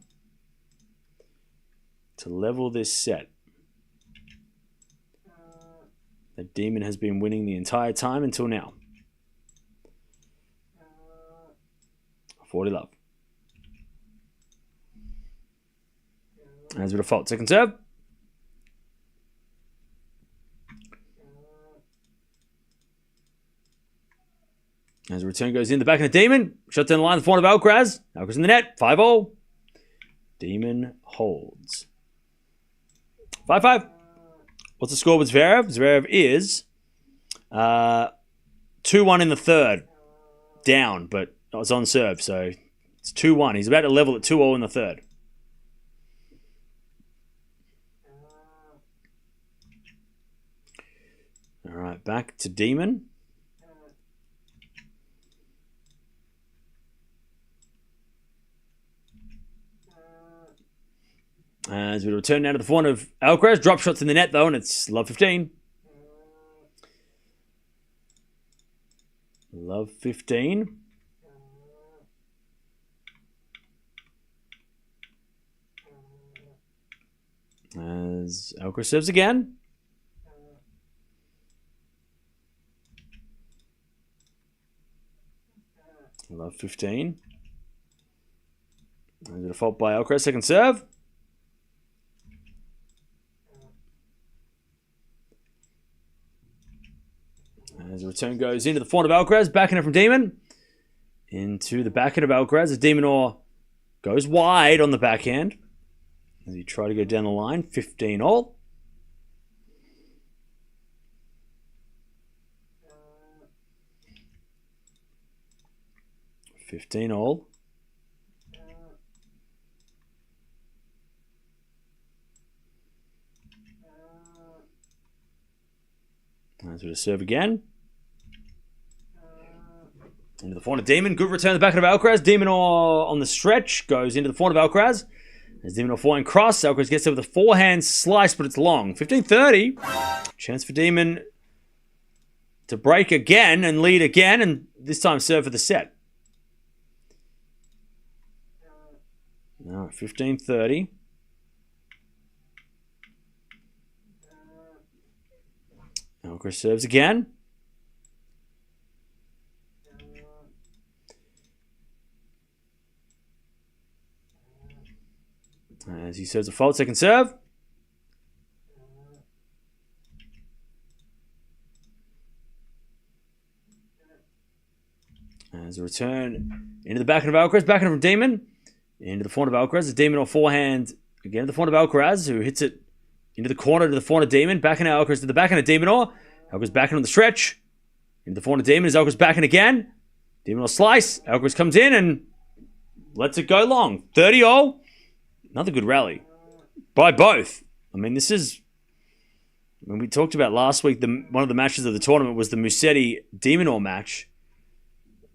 to level this set. The Demon has been winning the entire time until now. 40 love. As a default, second serve. As a return goes in, the back of the Demon. Shot down the line, the forehand of Alcaraz. Alcaraz in the net, 5-0. Demon holds. 5-5. What's the score with Zverev? Zverev is 2-1 in the third. Down, but it's on serve, so it's 2-1. He's about to level at 2-0 in the third. All right, back to Demon. As we return now to the front of Alcaraz. Drop shots in the net, though, and it's love 15. Love 15. As Alcaraz serves again. Love 15. There's a default by Alcaraz, second serve. As the return goes into the front of Alcaraz, backhand from Demon. Into the backhand of Alcaraz as De Minaur goes wide on the backhand. As he try to go down the line, 15 all. As we just serve again. Into the front of Demon. Good return to the back of Alcaraz. De Minaur on the stretch goes into the front of Alcaraz. As De Minaur forehand cross, Alcaraz gets there with a forehand slice, but it's long. 15-30. Chance for Demon to break again and lead again, and this time serve for the set. Now 15-30. Alcaraz serves again. As he serves a fault, second serve. As a return into the backhand of Alcaraz, backhand from Demon. Into the front of Alcaraz. The Demon on forehand again to the front of Alcaraz, who hits it into the corner to the front of Demon. Backhand of Alcaraz to the backhand of De Minaur. Alcaraz backhand on the stretch. Into the front of Demon as Alcaraz backhand again. De Minaur slice. Alcaraz comes in and lets it go long. 30-all. Another good rally by both. I mean, this is... When we talked about last week, one of the matches of the tournament was the Musetti-De Minaur match.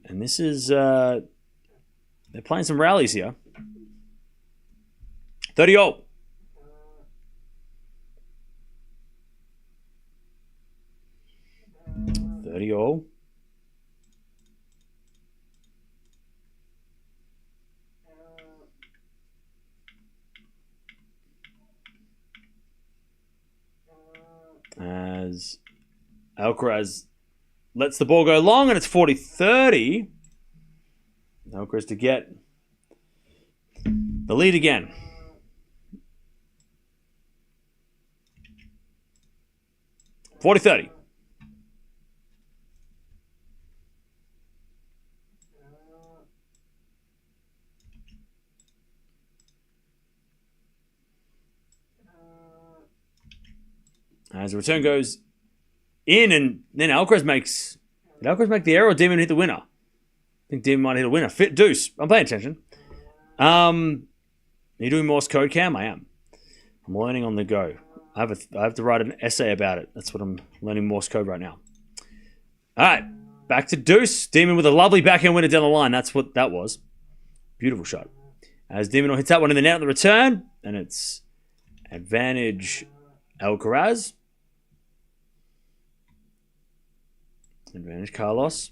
And this is... they're playing some rallies here. 30-all. As Alcaraz lets the ball go long, and it's 40-30. Alcaraz to get the lead again. $40-30. As the return goes in, and then Alcaraz makes... Did Alcaraz make the error, or Demon hit the winner? I think Demon might hit a winner. Fit deuce. I'm paying attention. Are you doing Morse code, Cam? I am. I'm learning on the go. I have to write an essay about it. That's what I'm learning Morse code right now. All right. Back to deuce. Demon with a lovely backhand winner down the line. That's what that was. Beautiful shot. As Demon hits that one in the net on the return, and it's advantage Alcaraz. Advantage Carlos.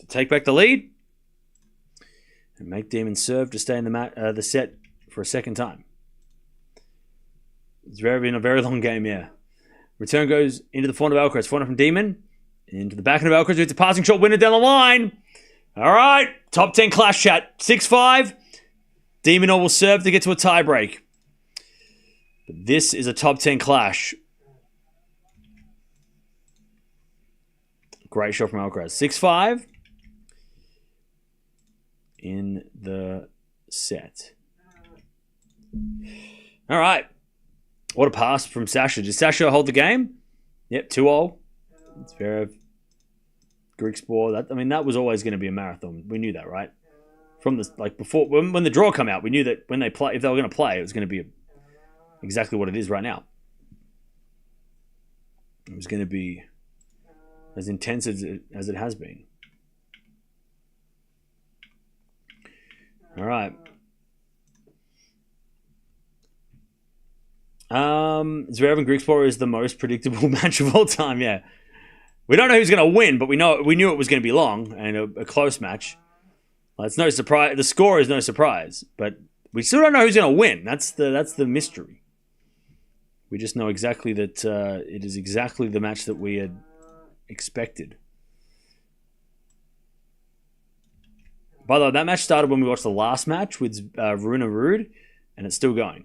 To take back the lead and make Demon serve to stay in the set for a second time. It's been a very long game, yeah. Return goes into the front of Alcaraz. Front from Demon. Into the back of Alcaraz. It's a passing shot winner down the line. All right. Top 10 clash chat. 6-5. De Minaur will serve to get to a tiebreak. But this is a top 10 clash. Great shot from Alcaraz. 6-5 in the set. All right. What a pass from Sasha. Did Sasha hold the game? Yep, 2-0. It's Zverev. Greek sport. That was always going to be a marathon. We knew that, right? From the before when the draw came out, we knew that when they play, if they were going to play, it was going to be exactly what it is right now. It was going to be as intense as it has been. All right. Zverev and Grigspor is the most predictable match of all time. Yeah, we don't know who's going to win, but we knew it was going to be long and a close match. Well, it's no surprise. The score is no surprise, but we still don't know who's going to win. That's the mystery. We just know exactly that it is exactly the match that we had expected. By the way, that match started when we watched the last match with Runa Rude, and it's still going.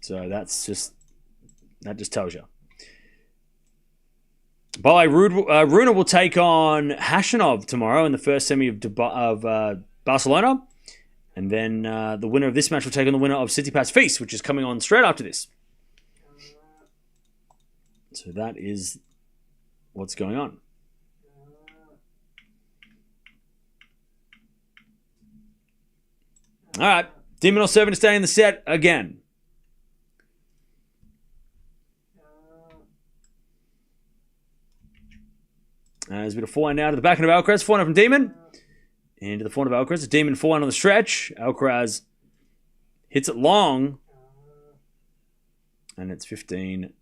So that just tells you. By the way, Runa will take on Hashanov tomorrow in the first semi of Barcelona. And then the winner of this match will take on the winner of Tsitsipas Feast, which is coming on straight after this. So that is what's going on. All right. De Minaur serving to stay in the set again. There's a bit of forehand now to the backhand of Alcaraz. Forehand from Demon. Into the forehand of Alcaraz. Demon forehand on the stretch. Alcaraz hits it long. And it's 15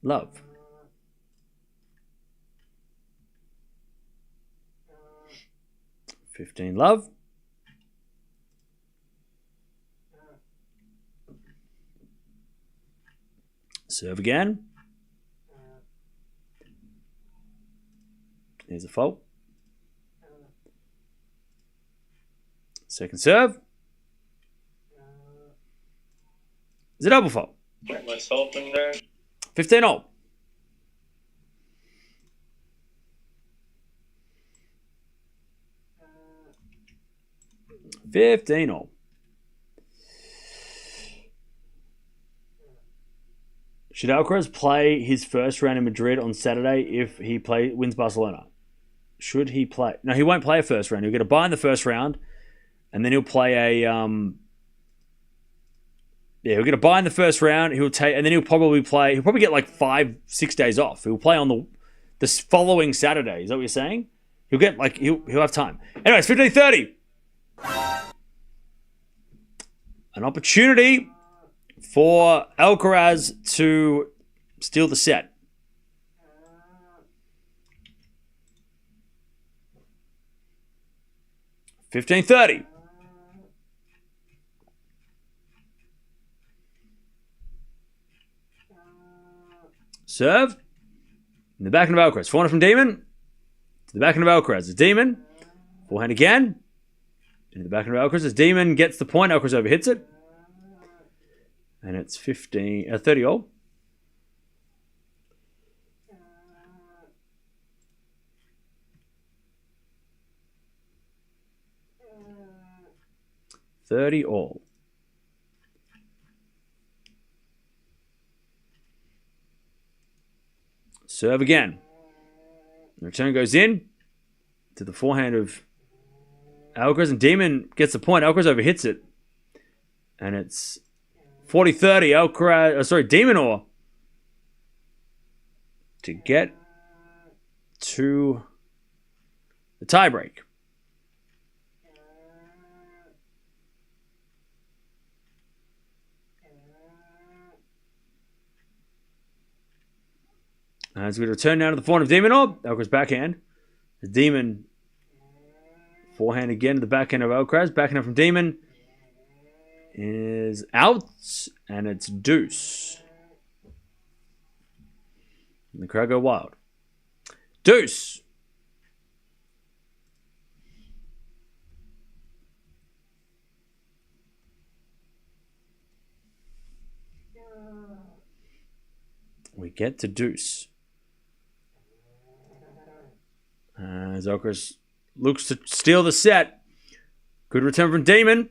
love. Love. Serve again. Here's a fault. Second serve. It's a double fault. Get myself in there. 15 all. Should Alcaraz play his first round in Madrid on Saturday if he wins Barcelona? Should he play? No, he won't play a first round. He'll get a bye in the first round, and then he'll play he'll get a bye in the first round. He'll probably get like 5-6 days off. He'll play on the following Saturday. Is that what you're saying? He'll get he'll have time. Anyways, 15:30. An opportunity for Alcaraz to steal the set. $15.30. Serve. In the backhand of Alcaraz. Forehand from Demon. To the backhand of Alcaraz. It's Demon. Forehand again. Into the backhand of Alcaraz. As Demon gets the point. Alcaraz overhits it. And it's 30 all. $30 all. Serve again. The return goes in to the forehand of Alcaraz, and Demon gets the point. Alcaraz overhits it. And it's 40-30. Alcaraz, De Minaur to get to the tiebreak. As we return now to the forehand of De Minaur. Alcaraz backhand. The Demon forehand again to the backhand of Alcaraz. Backhand from Demon is out, and it's deuce. And the crowd go wild. Deuce. We get to deuce. As Alcaraz looks to steal the set. Good return from Demon.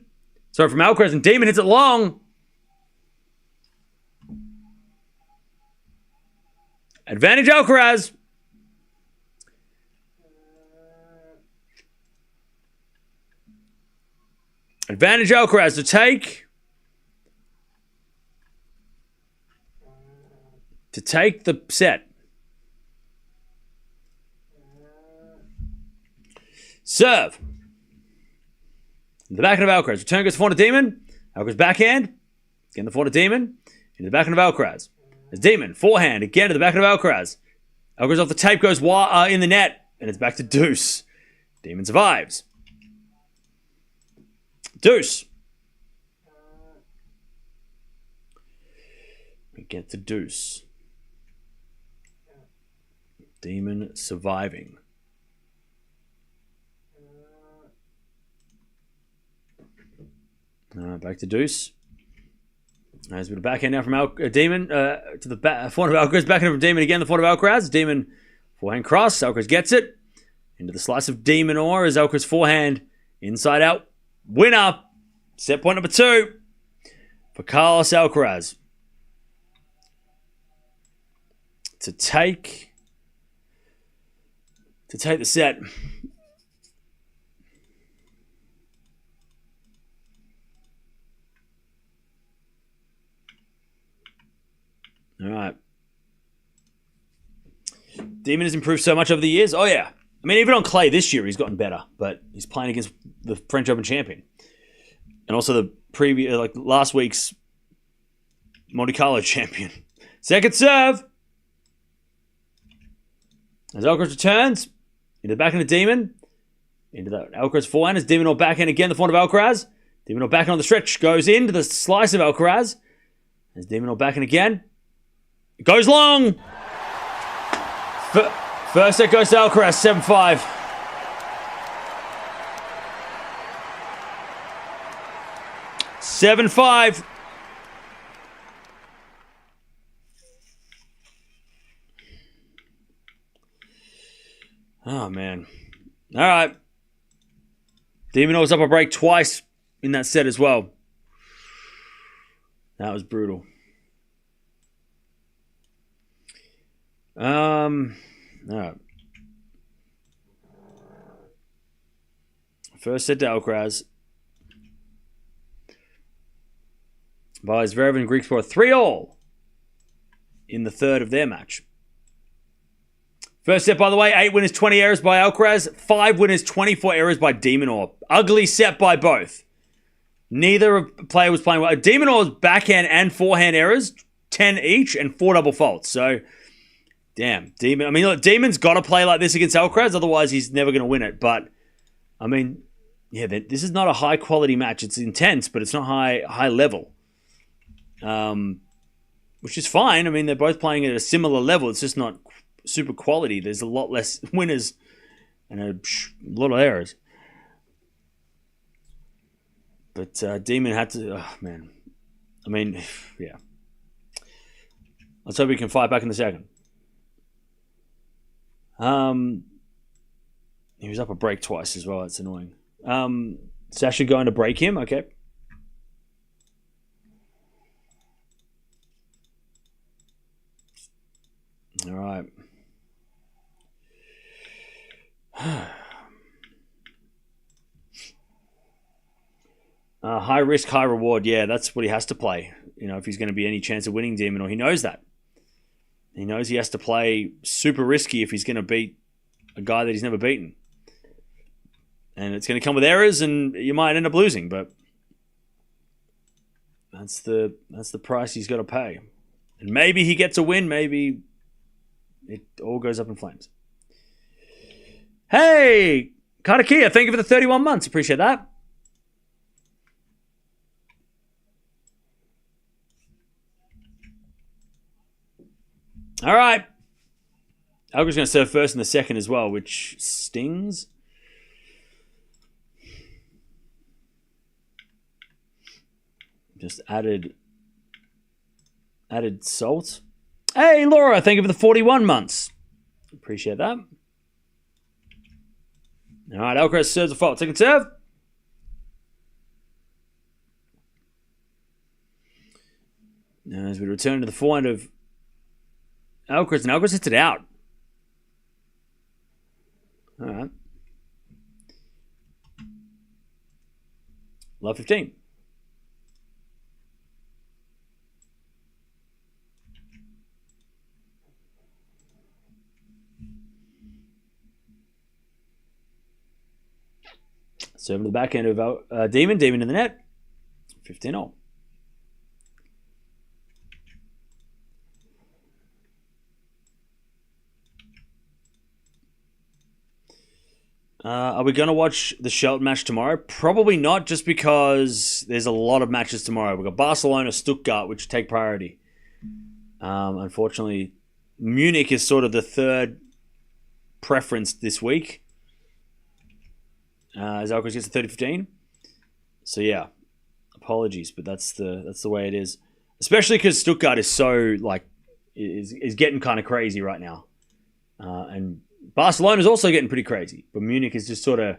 Sorry, from Alcaraz, and Demon hits it long. Advantage Alcaraz. Advantage Alcaraz to take the set. Serve. The backhand of Alcaraz. Return goes to forehand of Demon. Alcaraz backhand. Again, the forehand of Demon. Into the backhand of Alcaraz. There's Demon. Forehand. Again to the backhand of Alcaraz. Alcaraz off the tape goes in the net. And it's back to Deuce. Demon survives. Deuce. We get to Deuce. Demon surviving. Back to Deuce. There's a bit of backhand now from Demon to the forehand of Alcaraz. Backhand from Demon again. The forehand of Alcaraz. Demon forehand cross. Alcaraz gets it. Into the slice of De Minaur as Alcaraz forehand. Inside out. Winner. Set point number 2 for Carlos Alcaraz. To take the set. All right. Demon has improved so much over the years. Oh, yeah. I mean, even on clay this year, he's gotten better. But he's playing against the French Open champion. And also the previous, last week's Monte Carlo champion. Second serve. As Alcaraz returns. Into the backhand of Demon. Into the Alcaraz forehand. As De Minaur backhand again. The forehand of Alcaraz. De Minaur backhand on the stretch. Goes into the slice of Alcaraz. As De Minaur backhand again. It goes long. First set goes to Alcaraz, 7-5. Oh, man. All right. De Minaur was up a break twice in that set as well. That was brutal. All right. First set to Alcaraz. By Zverev and Greek score 3-3 in the third of their match. First set, by the way, 8 winners, 20 errors by Alcaraz. 5 winners, 24 errors by De Minaur. Ugly set by both. Neither player was playing well. De Minaur's backhand and forehand errors, 10 each, and 4 double faults. So, damn. Demon. I mean, look, Demon's got to play like this against Alcaraz, otherwise he's never going to win it. But, I mean, yeah, this is not a high-quality match. It's intense, but it's not high level. Which is fine. I mean, they're both playing at a similar level. It's just not super quality. There's a lot less winners and a lot of errors. But Demon had to... Oh, man. I mean, yeah. Let's hope he can fight back in the second. He was up a break twice as well. That's annoying. Sasha going to break him. Okay. All right. High risk, high reward. Yeah, that's what he has to play. You know, if he's going to be any chance of winning Demon, or he knows that. He knows he has to play super risky if he's going to beat a guy that he's never beaten. And it's going to come with errors, and you might end up losing. But that's the price he's got to pay. And maybe he gets a win. Maybe it all goes up in flames. Hey, Katakia, thank you for the 31 months. Appreciate that. All right. Alcaraz going to serve first in the second as well, which stings. Just added salt. Hey, Laura, thank you for the 41 months. Appreciate that. All right, Alcaraz serves a fault. Second serve. Now as we return to the forehand of Alcaraz, and Alcaraz hits it out. All right. Love 15. Serving to the backhand of Demon. Demon in the net. 15-all. Are we going to watch the Shelton match tomorrow? Probably not, just because there's a lot of matches tomorrow. We've got Barcelona, Stuttgart, which take priority. Unfortunately, Munich is sort of the third preference this week. As Alcaraz gets to 30-15. So yeah, apologies, but that's the way it is. Especially because Stuttgart is so is getting kind of crazy right now, and Barcelona is also getting pretty crazy, but Munich is just sort of,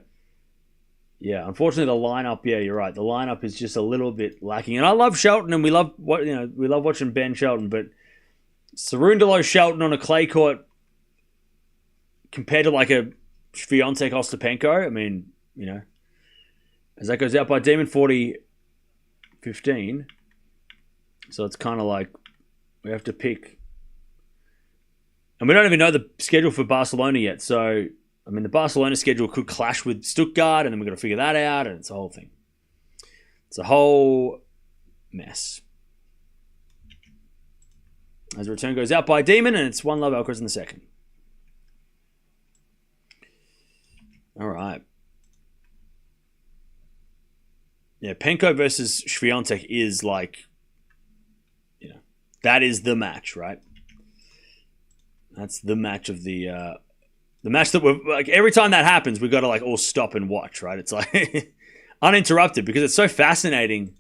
unfortunately the lineup. Yeah, you're right. The lineup is just a little bit lacking, and I love Shelton, and we love watching Ben Shelton, but Cerundolo Shelton on a clay court compared to like a Swiatek Ostapenko. I mean, as that goes out by Demon 40-15, so it's kind of like we have to pick. And we don't even know the schedule for Barcelona yet. So, I mean, the Barcelona schedule could clash with Stuttgart, and then we've got to figure that out, and it's a whole thing. It's a whole mess. As the return goes out by Demon, and it's 1-love Alcaraz in the second. All right. Yeah, Penko versus Swiatek is that is the match, right? That's the match of the match that we're every time that happens, we've got to all stop and watch, right? It's uninterrupted because it's so fascinating.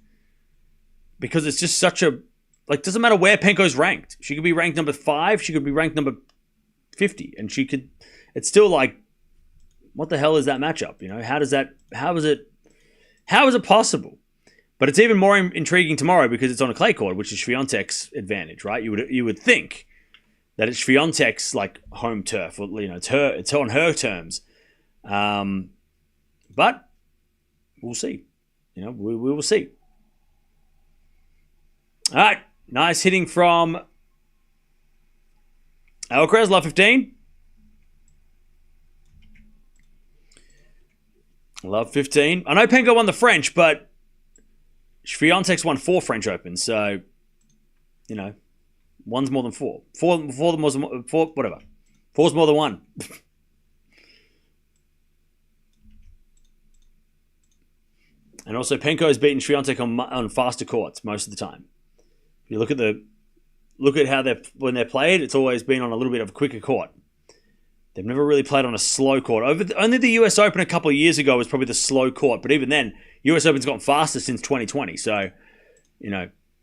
Because it's just such a doesn't matter where Penko's ranked. She could be ranked number 5, she could be ranked number 50, and she could. It's still what the hell is that matchup? How is it possible? But it's even more intriguing tomorrow because it's on a clay court, which is Swiatek's advantage, right? You would think that it's Swiatek's home turf, or it's on her terms, but we'll see. We will see. All right, nice hitting from Alcaraz, love 15. Love 15. I know Penko won the French, but Swiatek's won 4 French Opens, so one's more than 4. Four whatever. 4's more than 1. And also, Penko has beaten Swiatek on faster courts most of the time. If you look at how when they're played, it's always been on a little bit of a quicker court. They've never really played on a slow court. Only the US Open a couple of years ago was probably the slow court, but even then, US Open's gotten faster since 2020. So,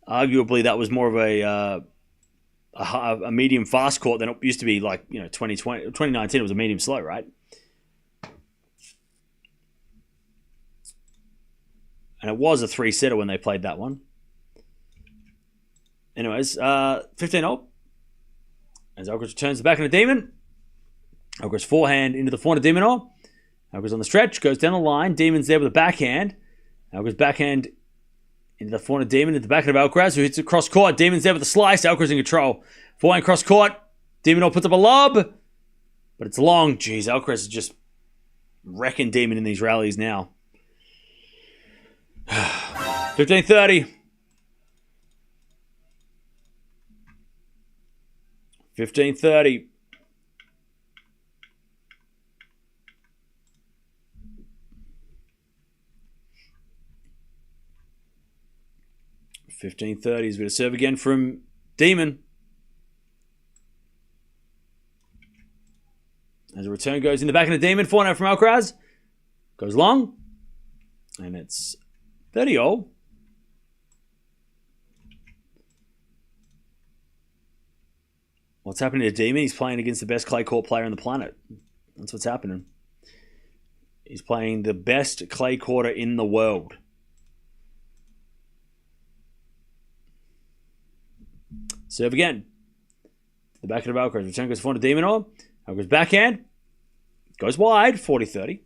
arguably that was more of a medium fast court than it used to be 2019 it was a medium slow, right? And it was a 3-setter when they played that one. Anyways, 15-all. As Alcaraz returns the back of the Demon. Alcaraz forehand into the forehand of De Minaur. Alcaraz on the stretch, goes down the line. Demon's there with a backhand. Alcaraz backhand into the forehand of Demon, into the backhand of Alcaraz, who hits it cross court. Demon's there with a slice. Alcaraz in control. Forehand cross court. De Minaur puts up a lob, but it's long. Jeez, Alcaraz is just wrecking Demon in these rallies now. 15-30. 15-30. He's going to serve again from Demon. As a return goes in the back of the Demon. 4-0 from Alcaraz. Goes long. And it's 30-all. What's happening to Demon? He's playing against the best clay court player on the planet. That's what's happening. He's playing the best clay courter in the world. Serve again. The backhand of Alcaraz. Return goes forward to De Minaur. Alcaraz backhand. Goes wide. 40-30.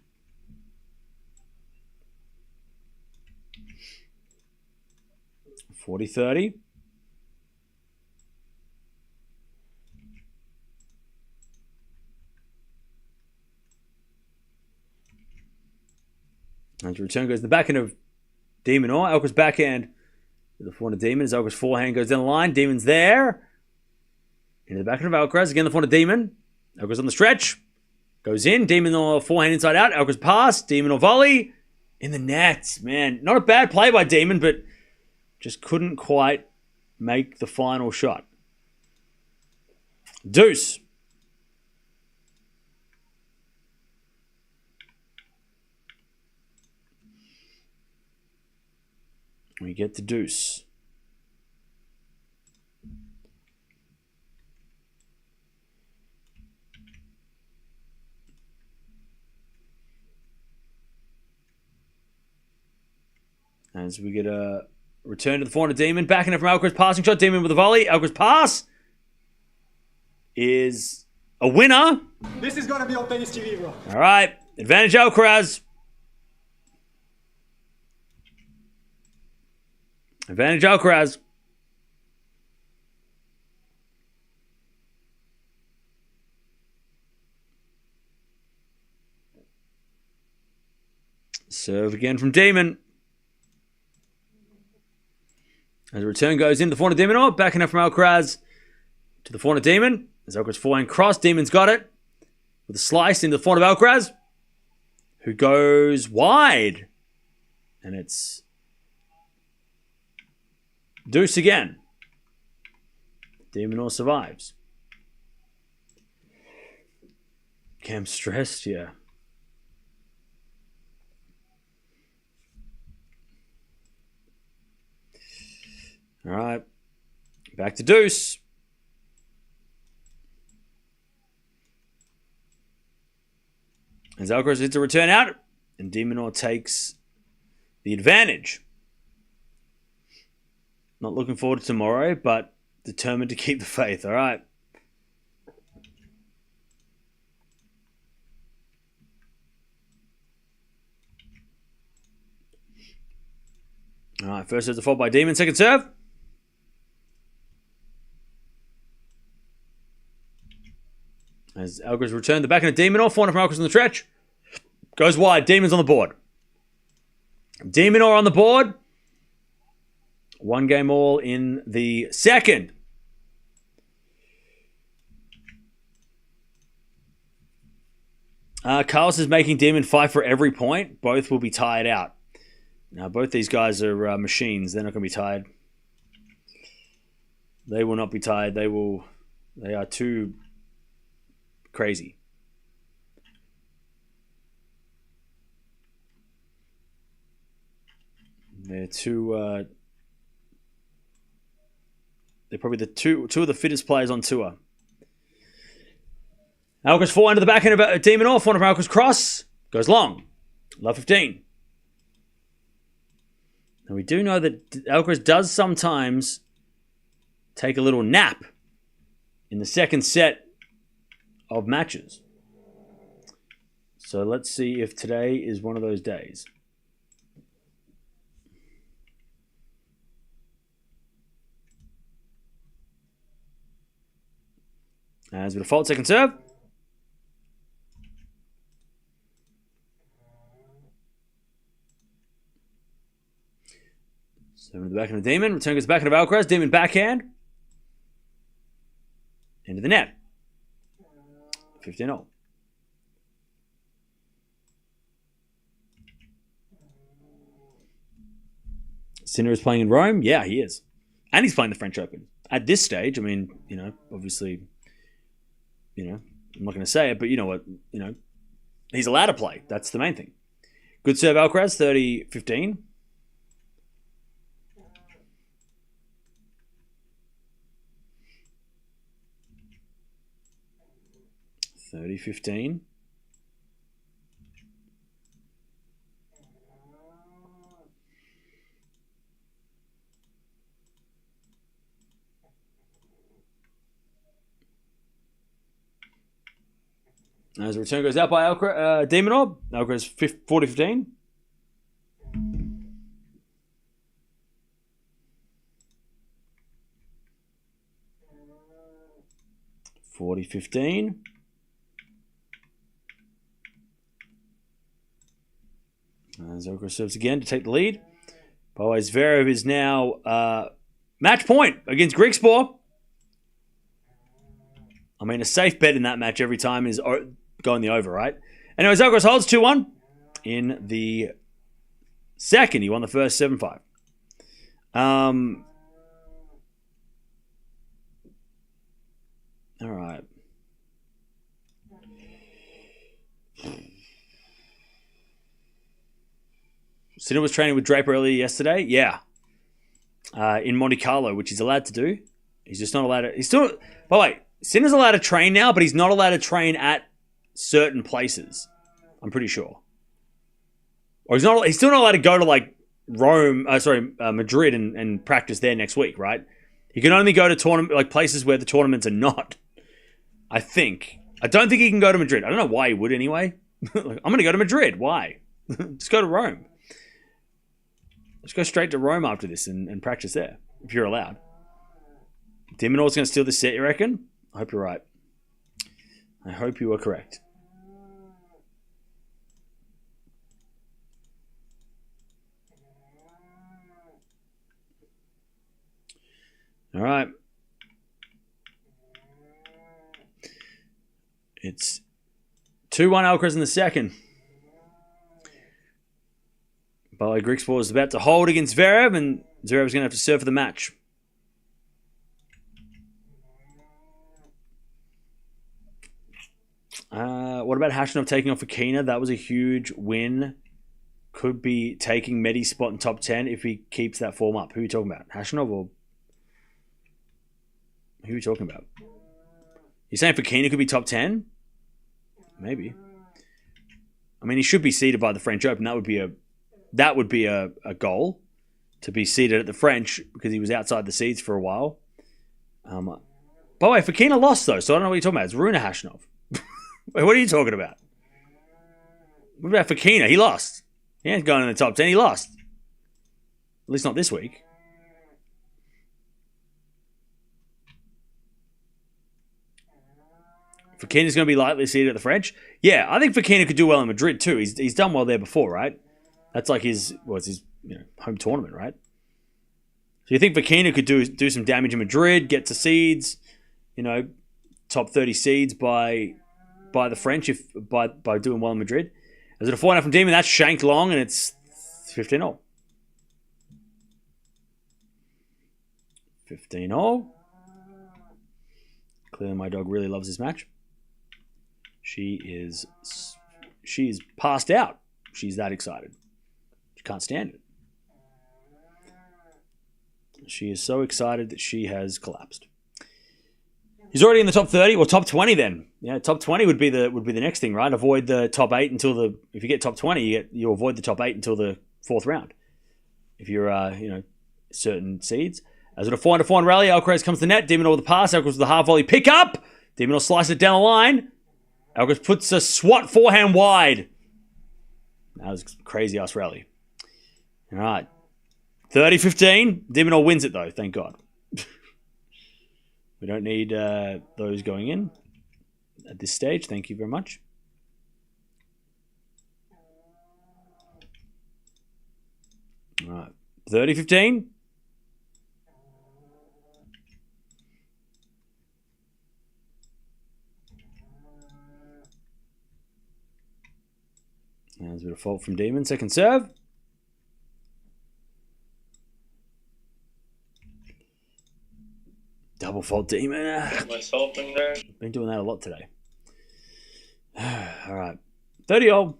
And the return goes to the backhand of De Minaur. Alcaraz backhand to the forehand of Demon. As Alcaraz forehand goes down the line. Demon's there. Into the backhand of Alcaraz. Again, the forehand of Demon. Alcaraz on the stretch. Goes in. De Minaur forehand inside out. Alcaraz pass. De Minaur volley. In the net. Man, not a bad play by Demon, but just couldn't quite make the final shot. Deuce. We get the deuce. As we get a return to the forehand of Demon. Backing it from Alcaraz. Passing shot. Demon with a volley. Alcaraz pass is a winner. This is going to be on Tennis TV, bro. All right. Advantage Alcaraz. Advantage Alcaraz. Serve again from Demon. As the return goes in, the forehand of De Minaur. Backing up from Alcaraz to the forehand of Demon. As Alcaraz forehand cross, Demon's got it. With a slice into the forehand of Alcaraz, who goes wide. And it's deuce again. De Minaur survives. Cam stressed, yeah. All right. Back to deuce. As Alcaraz hits a return out, and De Minaur takes the advantage. Not looking forward to tomorrow, but determined to keep the faith. All right. All right, first serve's a fault by Demon. Second serve. As Alcaraz returned the backhand of De Minaur. Forehand from Alcaraz on the stretch. Goes wide. Demon's on the board. De Minaur on the board. 1 game all in the second. Carlos is making Demon fight for every point. Both will be tied out. Now, both these guys are machines. They're not going to be tied. They will not be tied. They are too crazy. They're too... they're probably the two of the fittest players on tour. Alcaraz forehand to the backhand of De Minaur. Forehand from Alcaraz cross. Goes long. Love 15. And we do know that Alcaraz does sometimes take a little nap in the second set of matches. So let's see if today is one of those days. As with a fault, second serve. Seven to the backhand of Demon. Return goes backhand of Alcaraz. Demon backhand. Into the net. 15-0. Sinner is playing in Rome? Yeah, he is. And he's playing the French Open. At this stage, I mean, obviously, I'm not going to say it, but you know what, he's allowed to play. That's the main thing. Good serve, Alcaraz, 30-15. As the return goes out by De Minaur. Alcaraz 40-15. Alcaraz serves again to take the lead. By the way, Zverev is now match point against Griekspoor. I mean, a safe bet in that match every time is going the over, right? Anyways, Alcaraz holds 2-1 in the second. He won the first 7-5. All right. Sinner was training with Draper earlier yesterday. Yeah. In Monte Carlo, which he's allowed to do. He's just not allowed to... He's still... By the way, Sinner's allowed to train now, but he's not allowed to train at certain places. I'm pretty sure. Or he's still not allowed to go to, like, Madrid and practice there next week, right? He can only go to places where the tournaments are not. I think. I don't think he can go to Madrid. I don't know why he would anyway. I'm going to go to Madrid. Why? Just go to Rome. Let's go straight to Rome after this and practice there, if you're allowed. De Minaur's going to steal this set, you reckon? I hope you're right. I hope you are correct. All right. It's 2-1 Alcaraz in the second. Bali Griekspoor is about to hold against Zverev, and Zverev's going to have to serve for the match. What about Khachanov taking off Fokina? That was a huge win. Could be taking Medi's spot in top 10 if he keeps that form up. Who are you talking about? Khachanov or... Who are you talking about? You're saying Fokina could be top 10? Maybe. I mean, he should be seeded by the French Open. That would be a goal, to be seeded at the French, because he was outside the seeds for a while. By the way, Fokina lost, though, so I don't know what you're talking about. It's Rune Khachanov. Wait, what are you talking about? What about Fokina? He lost. He ain't going in the top 10. He lost. At least not this week. Fokina's going to be lightly seeded at the French. Yeah, I think Fokina could do well in Madrid too. He's done well there before, right? That's like his home tournament, right? So you think Fokina could do some damage in Madrid, get to seeds, top 30 seeds by the French by doing well in Madrid. Is it a 4-0 from Demon? That's shanked long, and it's 15-0. 15-0. Clearly my dog really loves this match. She's passed out. She's that excited. She can't stand it. She is so excited that she has collapsed. He's already in the top 30, or top 20 then. Yeah, top 20 would be the next thing, right? Avoid the top 8 until if you get top 20, you avoid the top 8 until the fourth round. If you're certain seeds. As at a 4-4 rally, Alcaraz comes to net. De Minaur with the pass. Alcaraz with the half volley pick up. De Minaur slices it down the line. Alcaraz puts a swat forehand wide. That was a crazy ass rally. All right. 30-15. De Minaur wins it though, thank God. We don't need those going in at this stage. Thank you very much. All right. 30-15. There's a bit of fault from Demon. Second serve. Double fault Demon. Myself in there. Been doing that a lot today. All right. 30-0.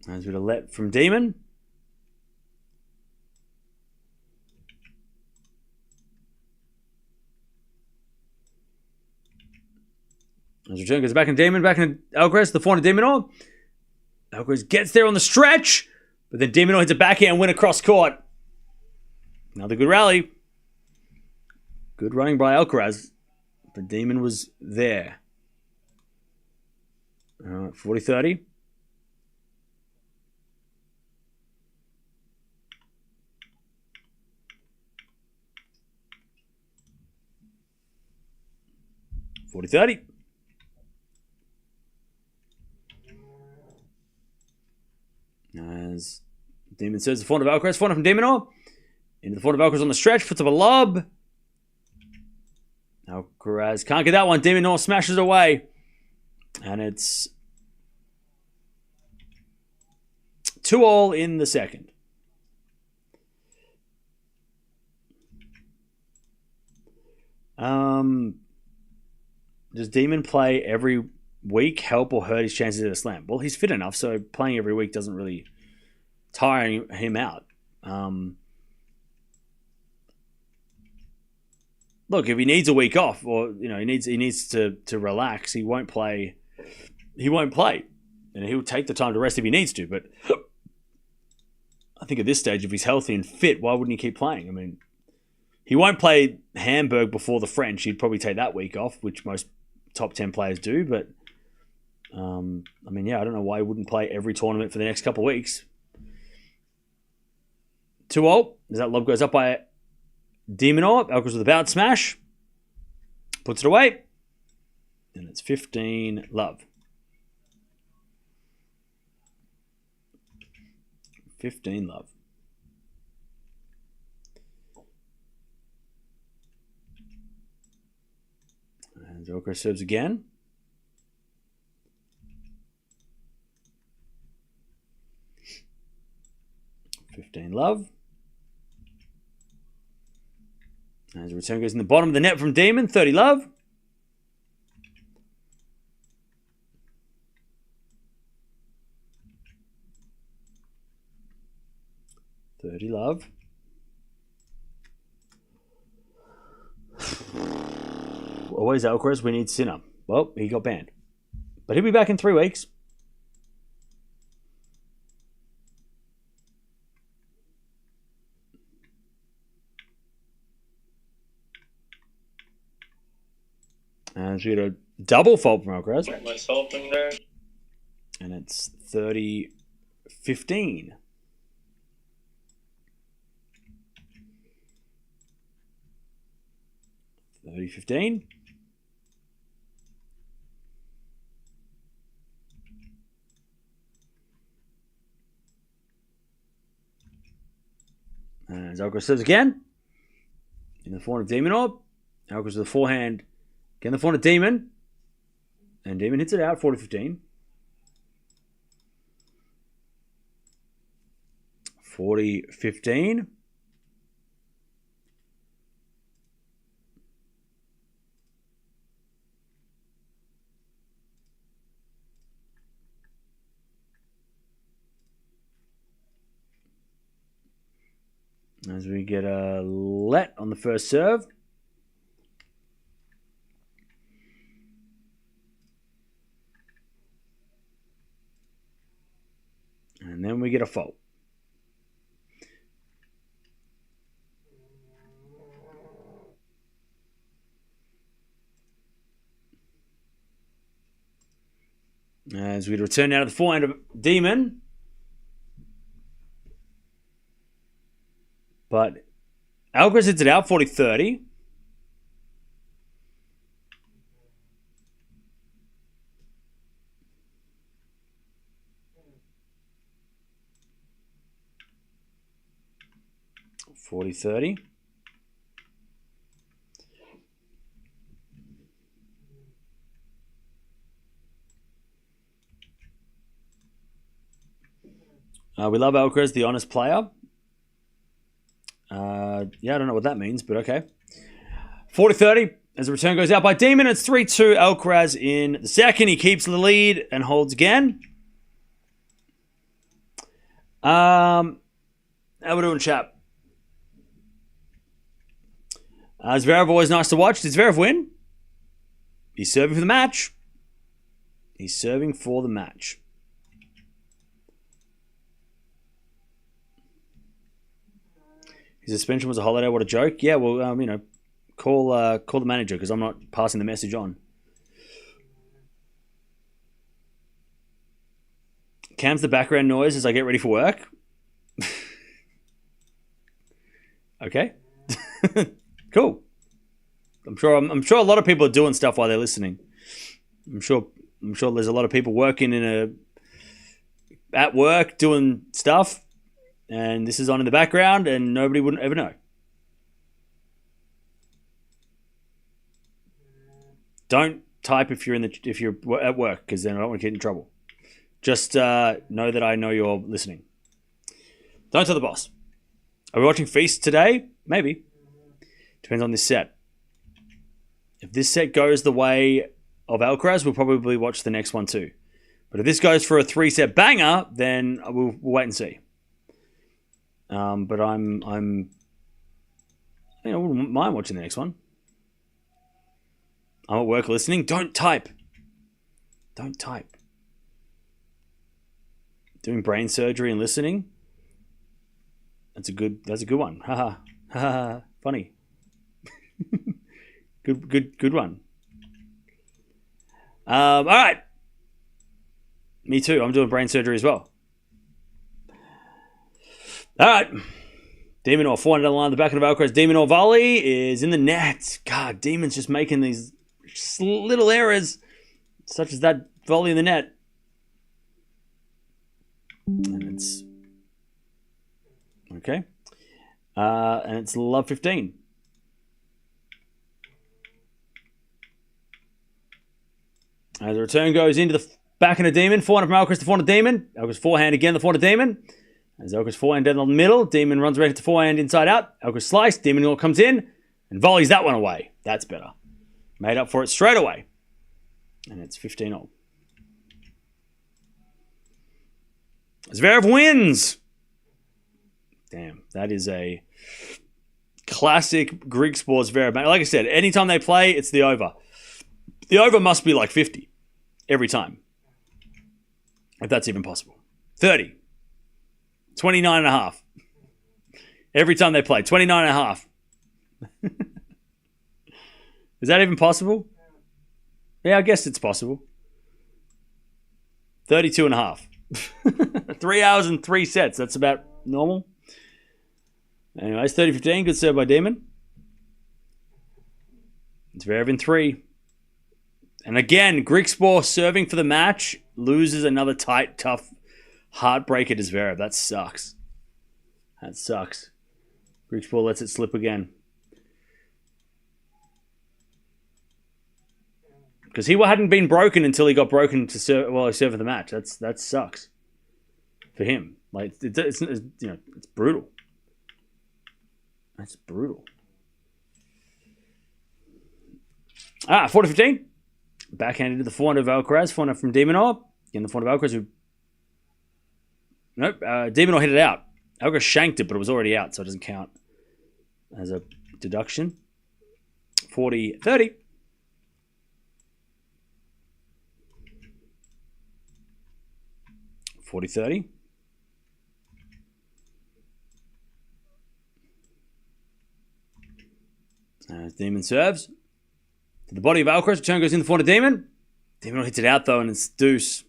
There's a bit of let from Demon. As return goes back in Demon, back in Alcaraz, the forehand of De Minaur. Alcaraz gets there on the stretch, but then De Minaur hits a backhand win across court. Another good rally. Good running by Alcaraz, but Demon was there. All right, 40-30. 40-30. As Demon serves the forehand of Alcaraz. Forehand from De Minaur. Into the forehand of Alcaraz on the stretch. Puts up a lob. Alcaraz can't get that one. De Minaur smashes away. And it's 2-2 in the second. Does Demon play every week help or hurt his chances at a slam? Well, he's fit enough, so playing every week doesn't really tire him out. Look, if he needs a week off, or he needs to relax, he won't play. He won't play, and he'll take the time to rest if he needs to. But I think at this stage, if he's healthy and fit, why wouldn't he keep playing? I mean, he won't play Hamburg before the French. He'd probably take that week off, which most top 10 players do. But I don't know why he wouldn't play every tournament for the next couple of weeks. 2-0 as that lob goes up by De Minaur. Alcaraz with a bounce smash. Puts it away. And it's 15-love. 15-love. And Alcaraz serves again. $15-love. As the return goes in the bottom of the net from Demon. 30-love. $30-love. Always Alcaraz. We need Sinner. Well, he got banned. But he'll be back in 3 weeks. And we get a double fault from Alcaraz. Myself in there. And it's 30-15. $30-15. And Alcaraz serves again. In the forehand of De Minaur. Alcaraz with the forehand. Again, the forehand of Demon. And Demon hits it out, 40-15. 40-15. As we get a let on the first serve. And then we get a fault. As we return now to the forehand of Demon. But Alcaraz hits it out, 40-30. $40-30. We love Alcaraz, the honest player. Yeah, I don't know what that means, but okay. 40-30 as the return goes out by Demon. It's 3-2 Alcaraz in the second. He keeps the lead and holds again. How we doing, chap? Zverev, always nice to watch. Did Zverev win? He's serving for the match. He's serving for the match. His suspension was a holiday. What a joke. Yeah, well, call the manager because I'm not passing the message on. Cam's the background noise as I get ready for work. Okay. Cool. I'm sure a lot of people are doing stuff while they're listening. I'm sure there's a lot of people working at work doing stuff, and this is on in the background, and nobody wouldn't ever know. Don't type if you're at work, because then I don't want to get in trouble. Just know that I know you're listening. Don't tell the boss. Are we watching Feast today? Maybe. Depends on this set. If this set goes the way of Alcaraz, we'll probably watch the next one too. But if this goes for a 3-set banger, then we'll wait and see. But I wouldn't mind watching the next one. I'm at work listening. Don't type. Don't type. Doing brain surgery and listening. That's a good one. Ha ha. Funny. Good one. All right. Me too. I'm doing brain surgery as well. All right. De Minaur, 400 on the line, the back of Alcaraz. De Minaur volley is in the net. God, Demon's just making these little errors, such as that volley in the net. And it's okay. And it's love 15. As the return goes into the backhand of Demon, forehand from Alcaraz to forehand of Demon. Alcaraz forehand again, the forehand of Demon. As Alcaraz forehand down the middle, Demon runs right into forehand inside out. Alcaraz slice, Demon all comes in and volleys that one away. That's better. Made up for it straight away. And it's 15-all. Zverev wins. Damn, that is a classic Greek sports Zverev. Like I said, anytime they play, it's the over. The over must be like 50 every time. If that's even possible. 30. 29 and a half. Every time they play. 29 and a half. Is that even possible? Yeah, I guess it's possible. 32 and a half. 3 hours and 3 sets. That's about normal. Anyways, 30-15. Good serve by Demon. It's Zverev in 3. And again, Grigspor serving for the match loses another tight, tough heartbreaker to Zverev. That sucks. That sucks. Grigspor lets it slip again. Because he hadn't been broken until he got broken to serve. Well, he served for the match. That sucks for him. Like it's it's brutal. That's brutal. 4-15. Backhand into the forehand of Alcaraz. Forehand from De Minaur. Again, the forehand of Alcaraz who... Nope. De Minaur hit it out. Alcaraz shanked it, but it was already out, so it doesn't count as a deduction. 40-30. 40-30. As Demon serves. To the body of Alcaraz. Return goes in the forehand of Demon. Demon hits it out though, and it's deuce.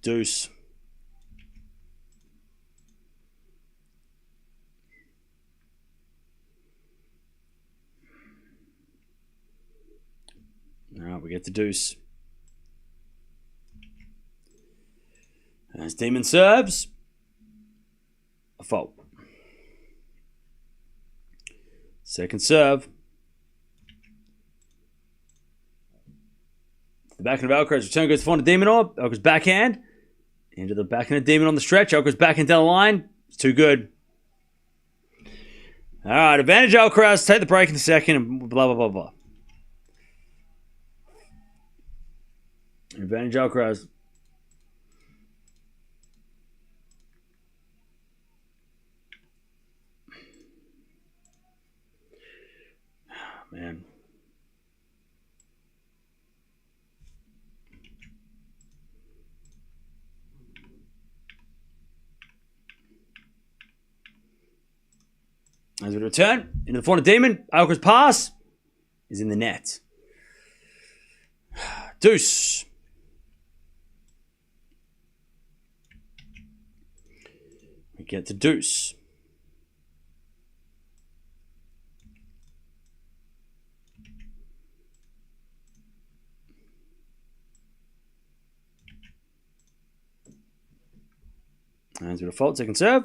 Deuce. Alright, we get the deuce. As Demon serves. A fault. Second serve. The backhand of Alcaraz. Return goes to the forehand of De Minaur. Alcaraz backhand. Into the backhand of Demon on the stretch. Alcaraz backhand down the line. It's too good. All right, advantage Alcaraz. Take the break in the second and blah, blah, blah, blah. Advantage Alcaraz. Man. As we return into the forehand of Demon, Alcaraz pass is in the net. Deuce. We get to deuce. As we default, second serve.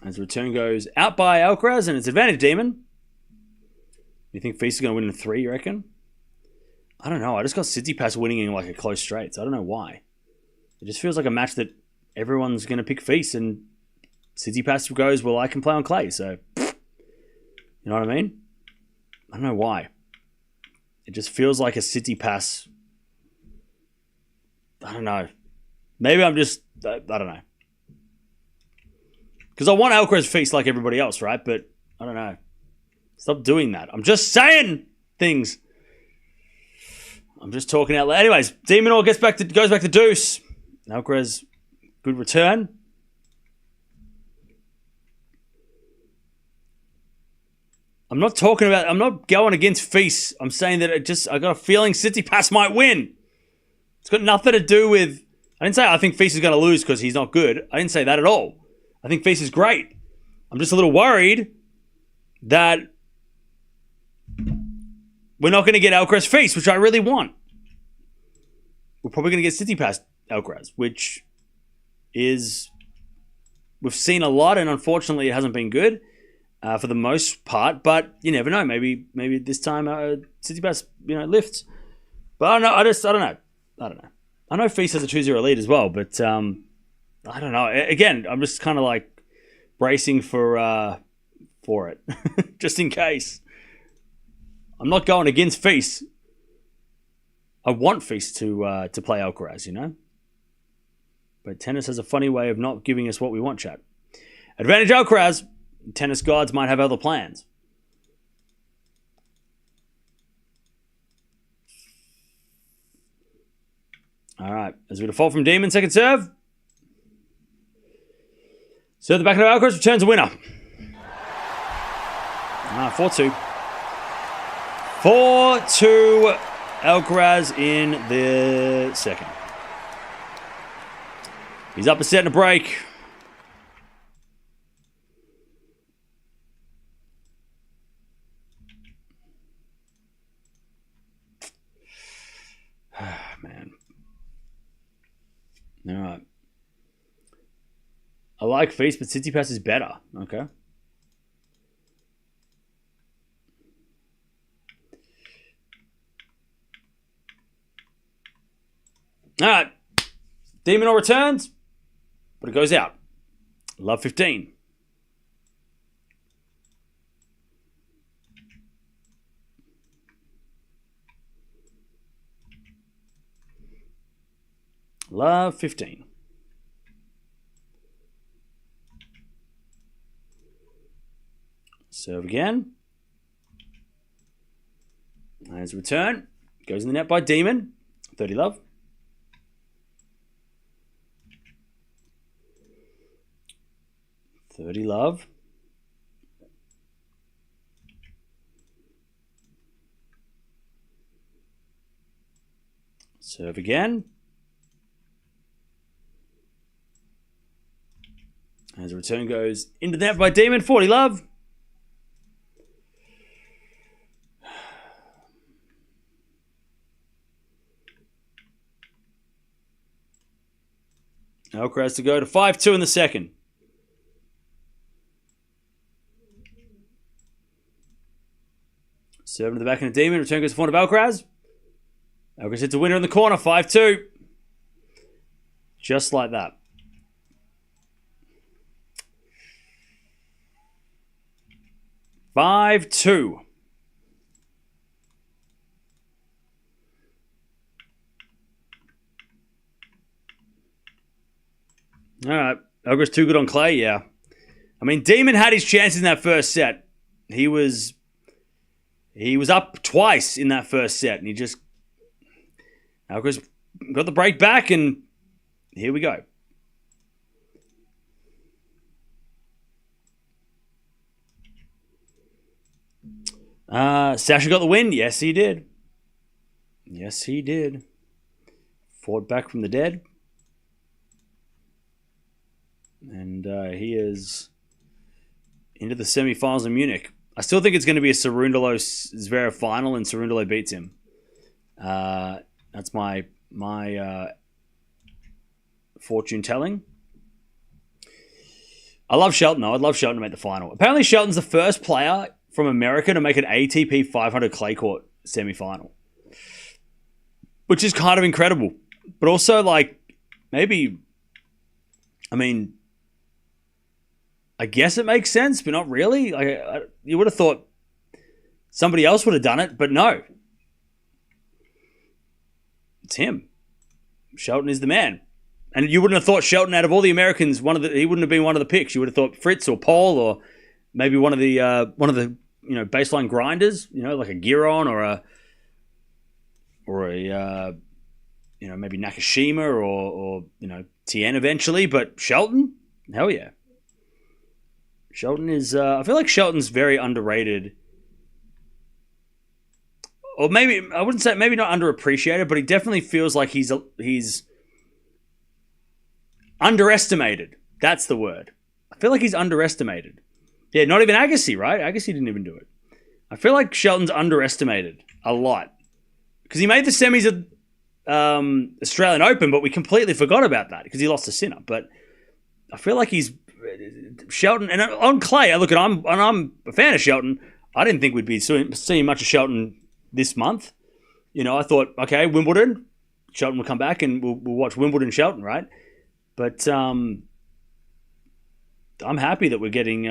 As the return goes out by Alcaraz, and it's advantage Demon. You think Feast is going to win in 3, you reckon? I don't know. I just got Tsitsipas winning in like a close straight, so I don't know why. It just feels like a match that everyone's going to pick Feast, and Tsitsipas goes, well, I can play on clay, so... You know what I mean? I don't know why. It just feels like a Tsitsipas... I don't know. Maybe I'm just... I don't know. Because I want Alcaraz Feast like everybody else, right? But I don't know. Stop doing that. I'm just saying things. I'm just talking out loud. Anyways, De Minaur goes back to deuce. Alcaraz, good return. I'm not going against Feast. I'm saying that I got a feeling Tsitsipas might win. It's got nothing to do with... I didn't say I think Feast is going to lose because he's not good. I didn't say that at all. I think Feast is great. I'm just a little worried that we're not going to get Alcaraz Feast, which I really want. We're probably going to get Tsitsipas Alcaraz, which is... We've seen a lot, and unfortunately it hasn't been good for the most part, but you never know. Maybe this time Tsitsipas, lifts. But I don't know. I don't know. I know Feast has a 2-0 lead as well, but... I don't know. Again, I'm just kind of like bracing for it, just in case. I'm not going against Feast. I want Feast to play Alcaraz, But tennis has a funny way of not giving us what we want, chat. Advantage Alcaraz. Tennis gods might have other plans. All right. As we default from Demon, second serve. So the back of Alcaraz returns a winner. 4-2. 4-2 Alcaraz in the second. He's up a set and a break. Man. All right. I like Feast, but Tsitsipas is better. Okay. All right. De Minaur returns, but it goes out. Love 15. Love 15. Serve again. As a return. Goes in the net by Demon. 30 love. Serve again. As a return goes into the net by Demon. 40 love. Alcaraz to go to 5-2 in the second. Serving to the back end of Demon. Return goes to front of Alcaraz. Alcaraz hits a winner in the corner. 5-2. Just like that. Five-2. All right. Alcaraz too good on clay, yeah. I mean, Demon had his chances in that first set. He was up twice in that first set, and Alcaraz got the break back, and here we go. Sasha got the win. Yes, he did. Yes, he did. Fought back from the dead. And he is into the semifinals in Munich. I still think it's going to be a Cerundolo-Zverev final, and Cerundolo beats him. That's my fortune telling. I love Shelton, though. I'd love Shelton to make the final. Apparently, Shelton's the first player from America to make an ATP 500 clay court semi-final, which is kind of incredible. But also, like, maybe, I mean, I guess it makes sense, but not really. Like, you would have thought somebody else would have done it, but no. It's him. Shelton is the man. And you wouldn't have thought Shelton, out of all the Americans, he wouldn't have been one of the picks. You would have thought Fritz or Paul or maybe one of the baseline grinders, like a Giron or a maybe Nakashima or Tien eventually. But Shelton, hell yeah. Shelton is. I feel like Shelton's very underrated. Or maybe I wouldn't say maybe not underappreciated, but he definitely feels like he's underestimated. That's the word. I feel like he's underestimated. Yeah, not even Agassi, right? Agassi didn't even do it. I feel like Shelton's underestimated a lot. Because he made the semis at Australian Open, but we completely forgot about that because he lost to Sinner. But I feel like he's Shelton, and on clay, I'm a fan of Shelton. I didn't think we'd be seeing much of Shelton this month. I thought, okay, Wimbledon, Shelton will come back and we'll watch Wimbledon Shelton, right? But I'm happy that we're getting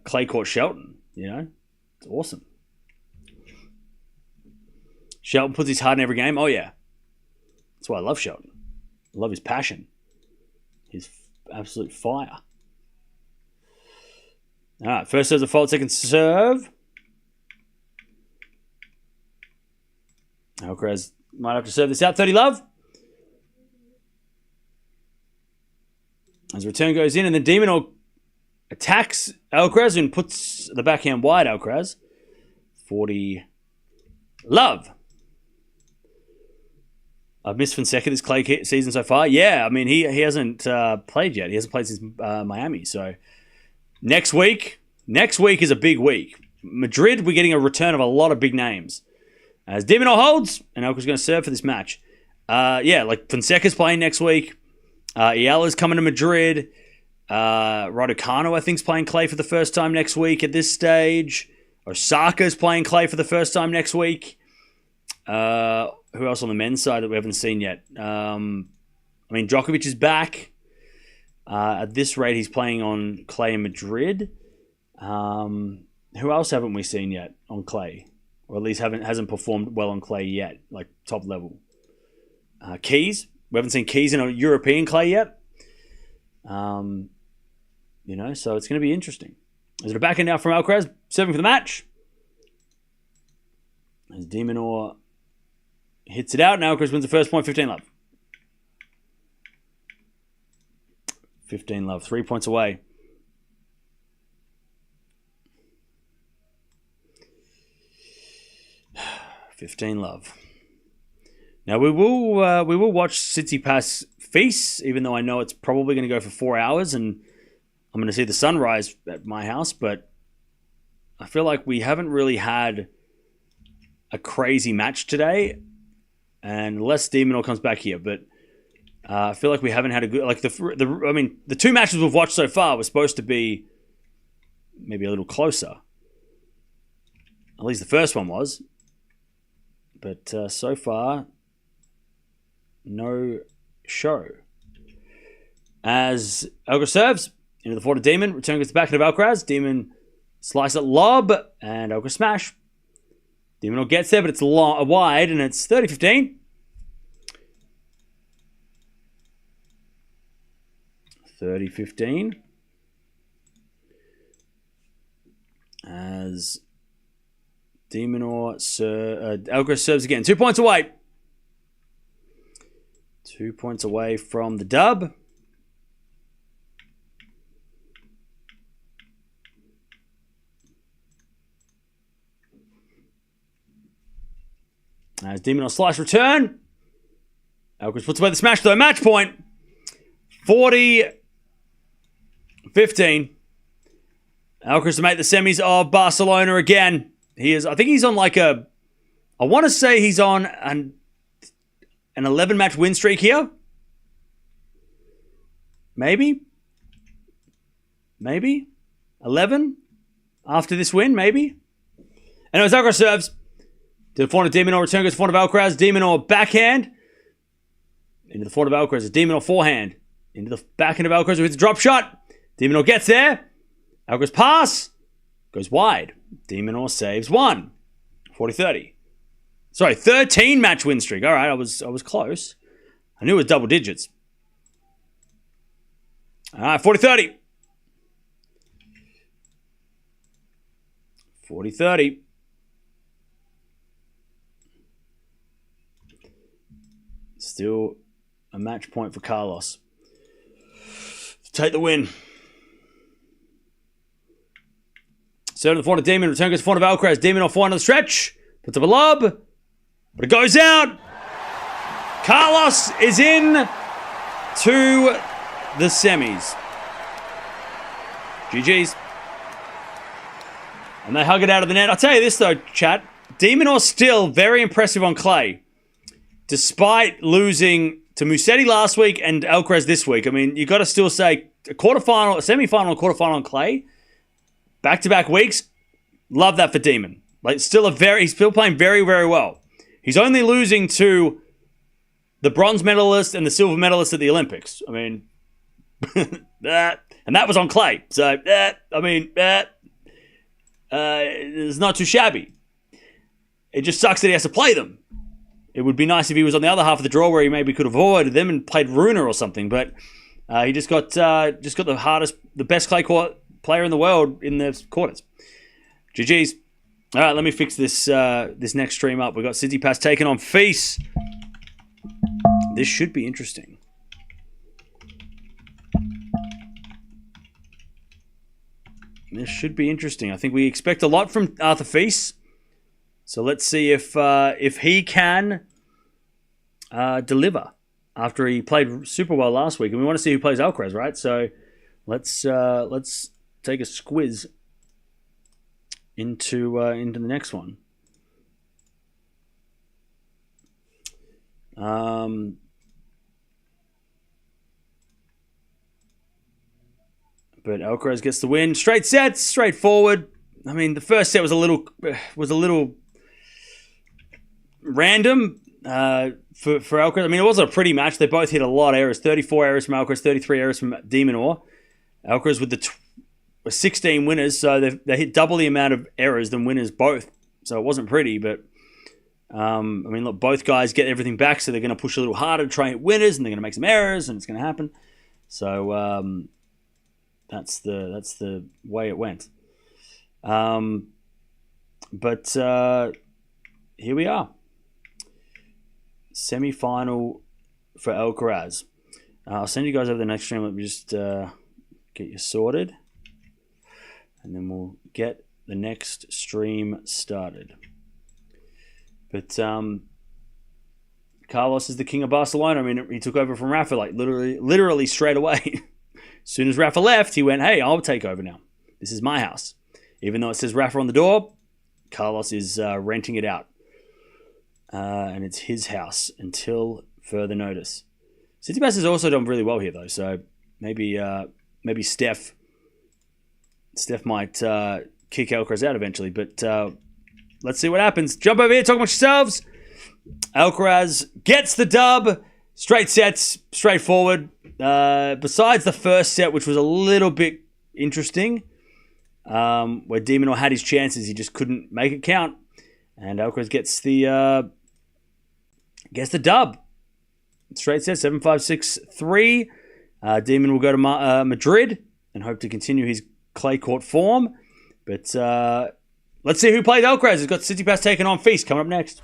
clay court Shelton. It's awesome. Shelton puts his heart in every game. Oh yeah, that's why I love Shelton. I love his passion, his absolute fire. All right, first serve's a fault, second serve. Alcaraz might have to serve this out. 30 love. As the return goes in, and then De Minaur attacks Alcaraz and puts the backhand wide. Alcaraz. 40 love. I've missed Fonseca this clay season so far. Yeah, I mean, he hasn't played yet. He hasn't played since Miami. So next week is a big week. Madrid, we're getting a return of a lot of big names. As De Minaur holds, and Alcaraz going to serve for this match. Like Fonseca's playing next week. Eala's coming to Madrid. Raducanu, I think, is playing clay for the first time next week at this stage. Osaka's playing clay for the first time next week. Who else on the men's side that we haven't seen yet? Djokovic is back. At this rate, he's playing on clay in Madrid. Who else haven't we seen yet on clay? Or at least hasn't performed well on clay yet, like top level. Keys. We haven't seen Keys in a European clay yet. So it's going to be interesting. Is it a backhand now from Alcaraz, serving for the match? As De Minaur hits it out, and Alcaraz wins the first point, 15 love. 15 love, 3 points away. $15 love. Now we will watch Tsitsipas feast, even though I know it's probably going to go for 4 hours, and I'm going to see the sunrise at my house. But I feel like we haven't really had a crazy match today, and unless De Minaur comes back here, but I feel like we haven't had a good the two matches we've watched so far were supposed to be maybe a little closer. At least the first one was. But so far, no show. As Alcaraz serves into the forward of Demon, return gets the backhand of Alcaraz. Demon slice at lob, and Alcaraz smash. Demon gets there, but it's wide, and it's 30-15. 30-15. As De Minaur Alcaraz serves again. 2 points away. 2 points away from the dub. As De Minaur slice return. Alcaraz puts away the smash though. Match point. 40-15. Alcaraz to make the semis of Barcelona again. I think he's on like I want to say he's on an 11-match win streak here. Maybe 11 after this win, maybe. Anyways, Alcaraz serves to the forehand of De Minaur. Return goes to the forehand of Alcaraz. De Minaur backhand into the forehand of Alcaraz. De Minaur forehand into the backhand of Alcaraz with a drop shot. De Minaur gets there. Alcaraz pass goes wide. De Minaur saves one. 40-30. Sorry, 13-match win streak. All right, I was close. I knew it was double digits. All right, 40-30. 40-30. Still a match point for Carlos. Take the win. Serve to the forehand of De Minaur. Return goes to the forehand of Alcaraz. De Minaur forehand on the stretch. Puts up a lob. But it goes out. Carlos is in to the semis. GG's. And they hug it out of the net. I'll tell you this though, chat. De Minaur still very impressive on clay. Despite losing to Musetti last week and Alcaraz this week. I mean, you got to still say a quarterfinal, a semi-final, and quarterfinal on clay. Back-to-back weeks. Love that for Demon. Like, he's still playing very, very well. He's only losing to the bronze medalist and the silver medalist at the Olympics. I mean, and that was on clay. So, it's not too shabby. It just sucks that he has to play them. It would be nice if he was on the other half of the draw where he maybe could have avoided them and played Runa or something. But he just got the best clay court player in the world in the quarters. GG's. All right, let me fix this next stream up. We've got Tsitsipas taking on Feast. This should be interesting. I think we expect a lot from Arthur Feast. So let's see if he can deliver after he played super well last week. And we want to see who plays Alcaraz, right? So let's take a squiz into the next one. But Alcaraz gets the win. Straight sets, straightforward. I mean, the first set was a little random for Alcaraz. I mean, it wasn't a pretty match. They both hit a lot of errors. 34 errors from Alcaraz, 33 errors from De Minaur. Alcaraz with the 16 winners, so they hit double the amount of errors than winners both. So it wasn't pretty, but I mean, look, both guys get everything back, so they're going to push a little harder to try and hit winners, and they're going to make some errors, and it's going to happen. So that's the way it went. But here we are. Semi-final for Alcaraz. I'll send you guys over the next stream. Let me just get you sorted. And then we'll get the next stream started. But Carlos is the king of Barcelona. I mean, he took over from Rafa like literally straight away. As soon as Rafa left, he went, hey, I'll take over now. This is my house. Even though it says Rafa on the door, Carlos is renting it out. And it's his house until further notice. Tsitsipas has also done really well here, though. So maybe Steph might kick Alcaraz out eventually. But let's see what happens. Jump over here, talk amongst yourselves. Alcaraz gets the dub. Straight sets, straightforward. Besides the first set, which was a little bit interesting, where De Minaur had his chances, he just couldn't make it count. And Alcaraz gets the dub. Straight set, 7-5, 6-3. De Minaur will go to Madrid and hope to continue his clay court form. But let's see who plays Alcaraz. He's got Tsitsipas taking on Feast coming up next.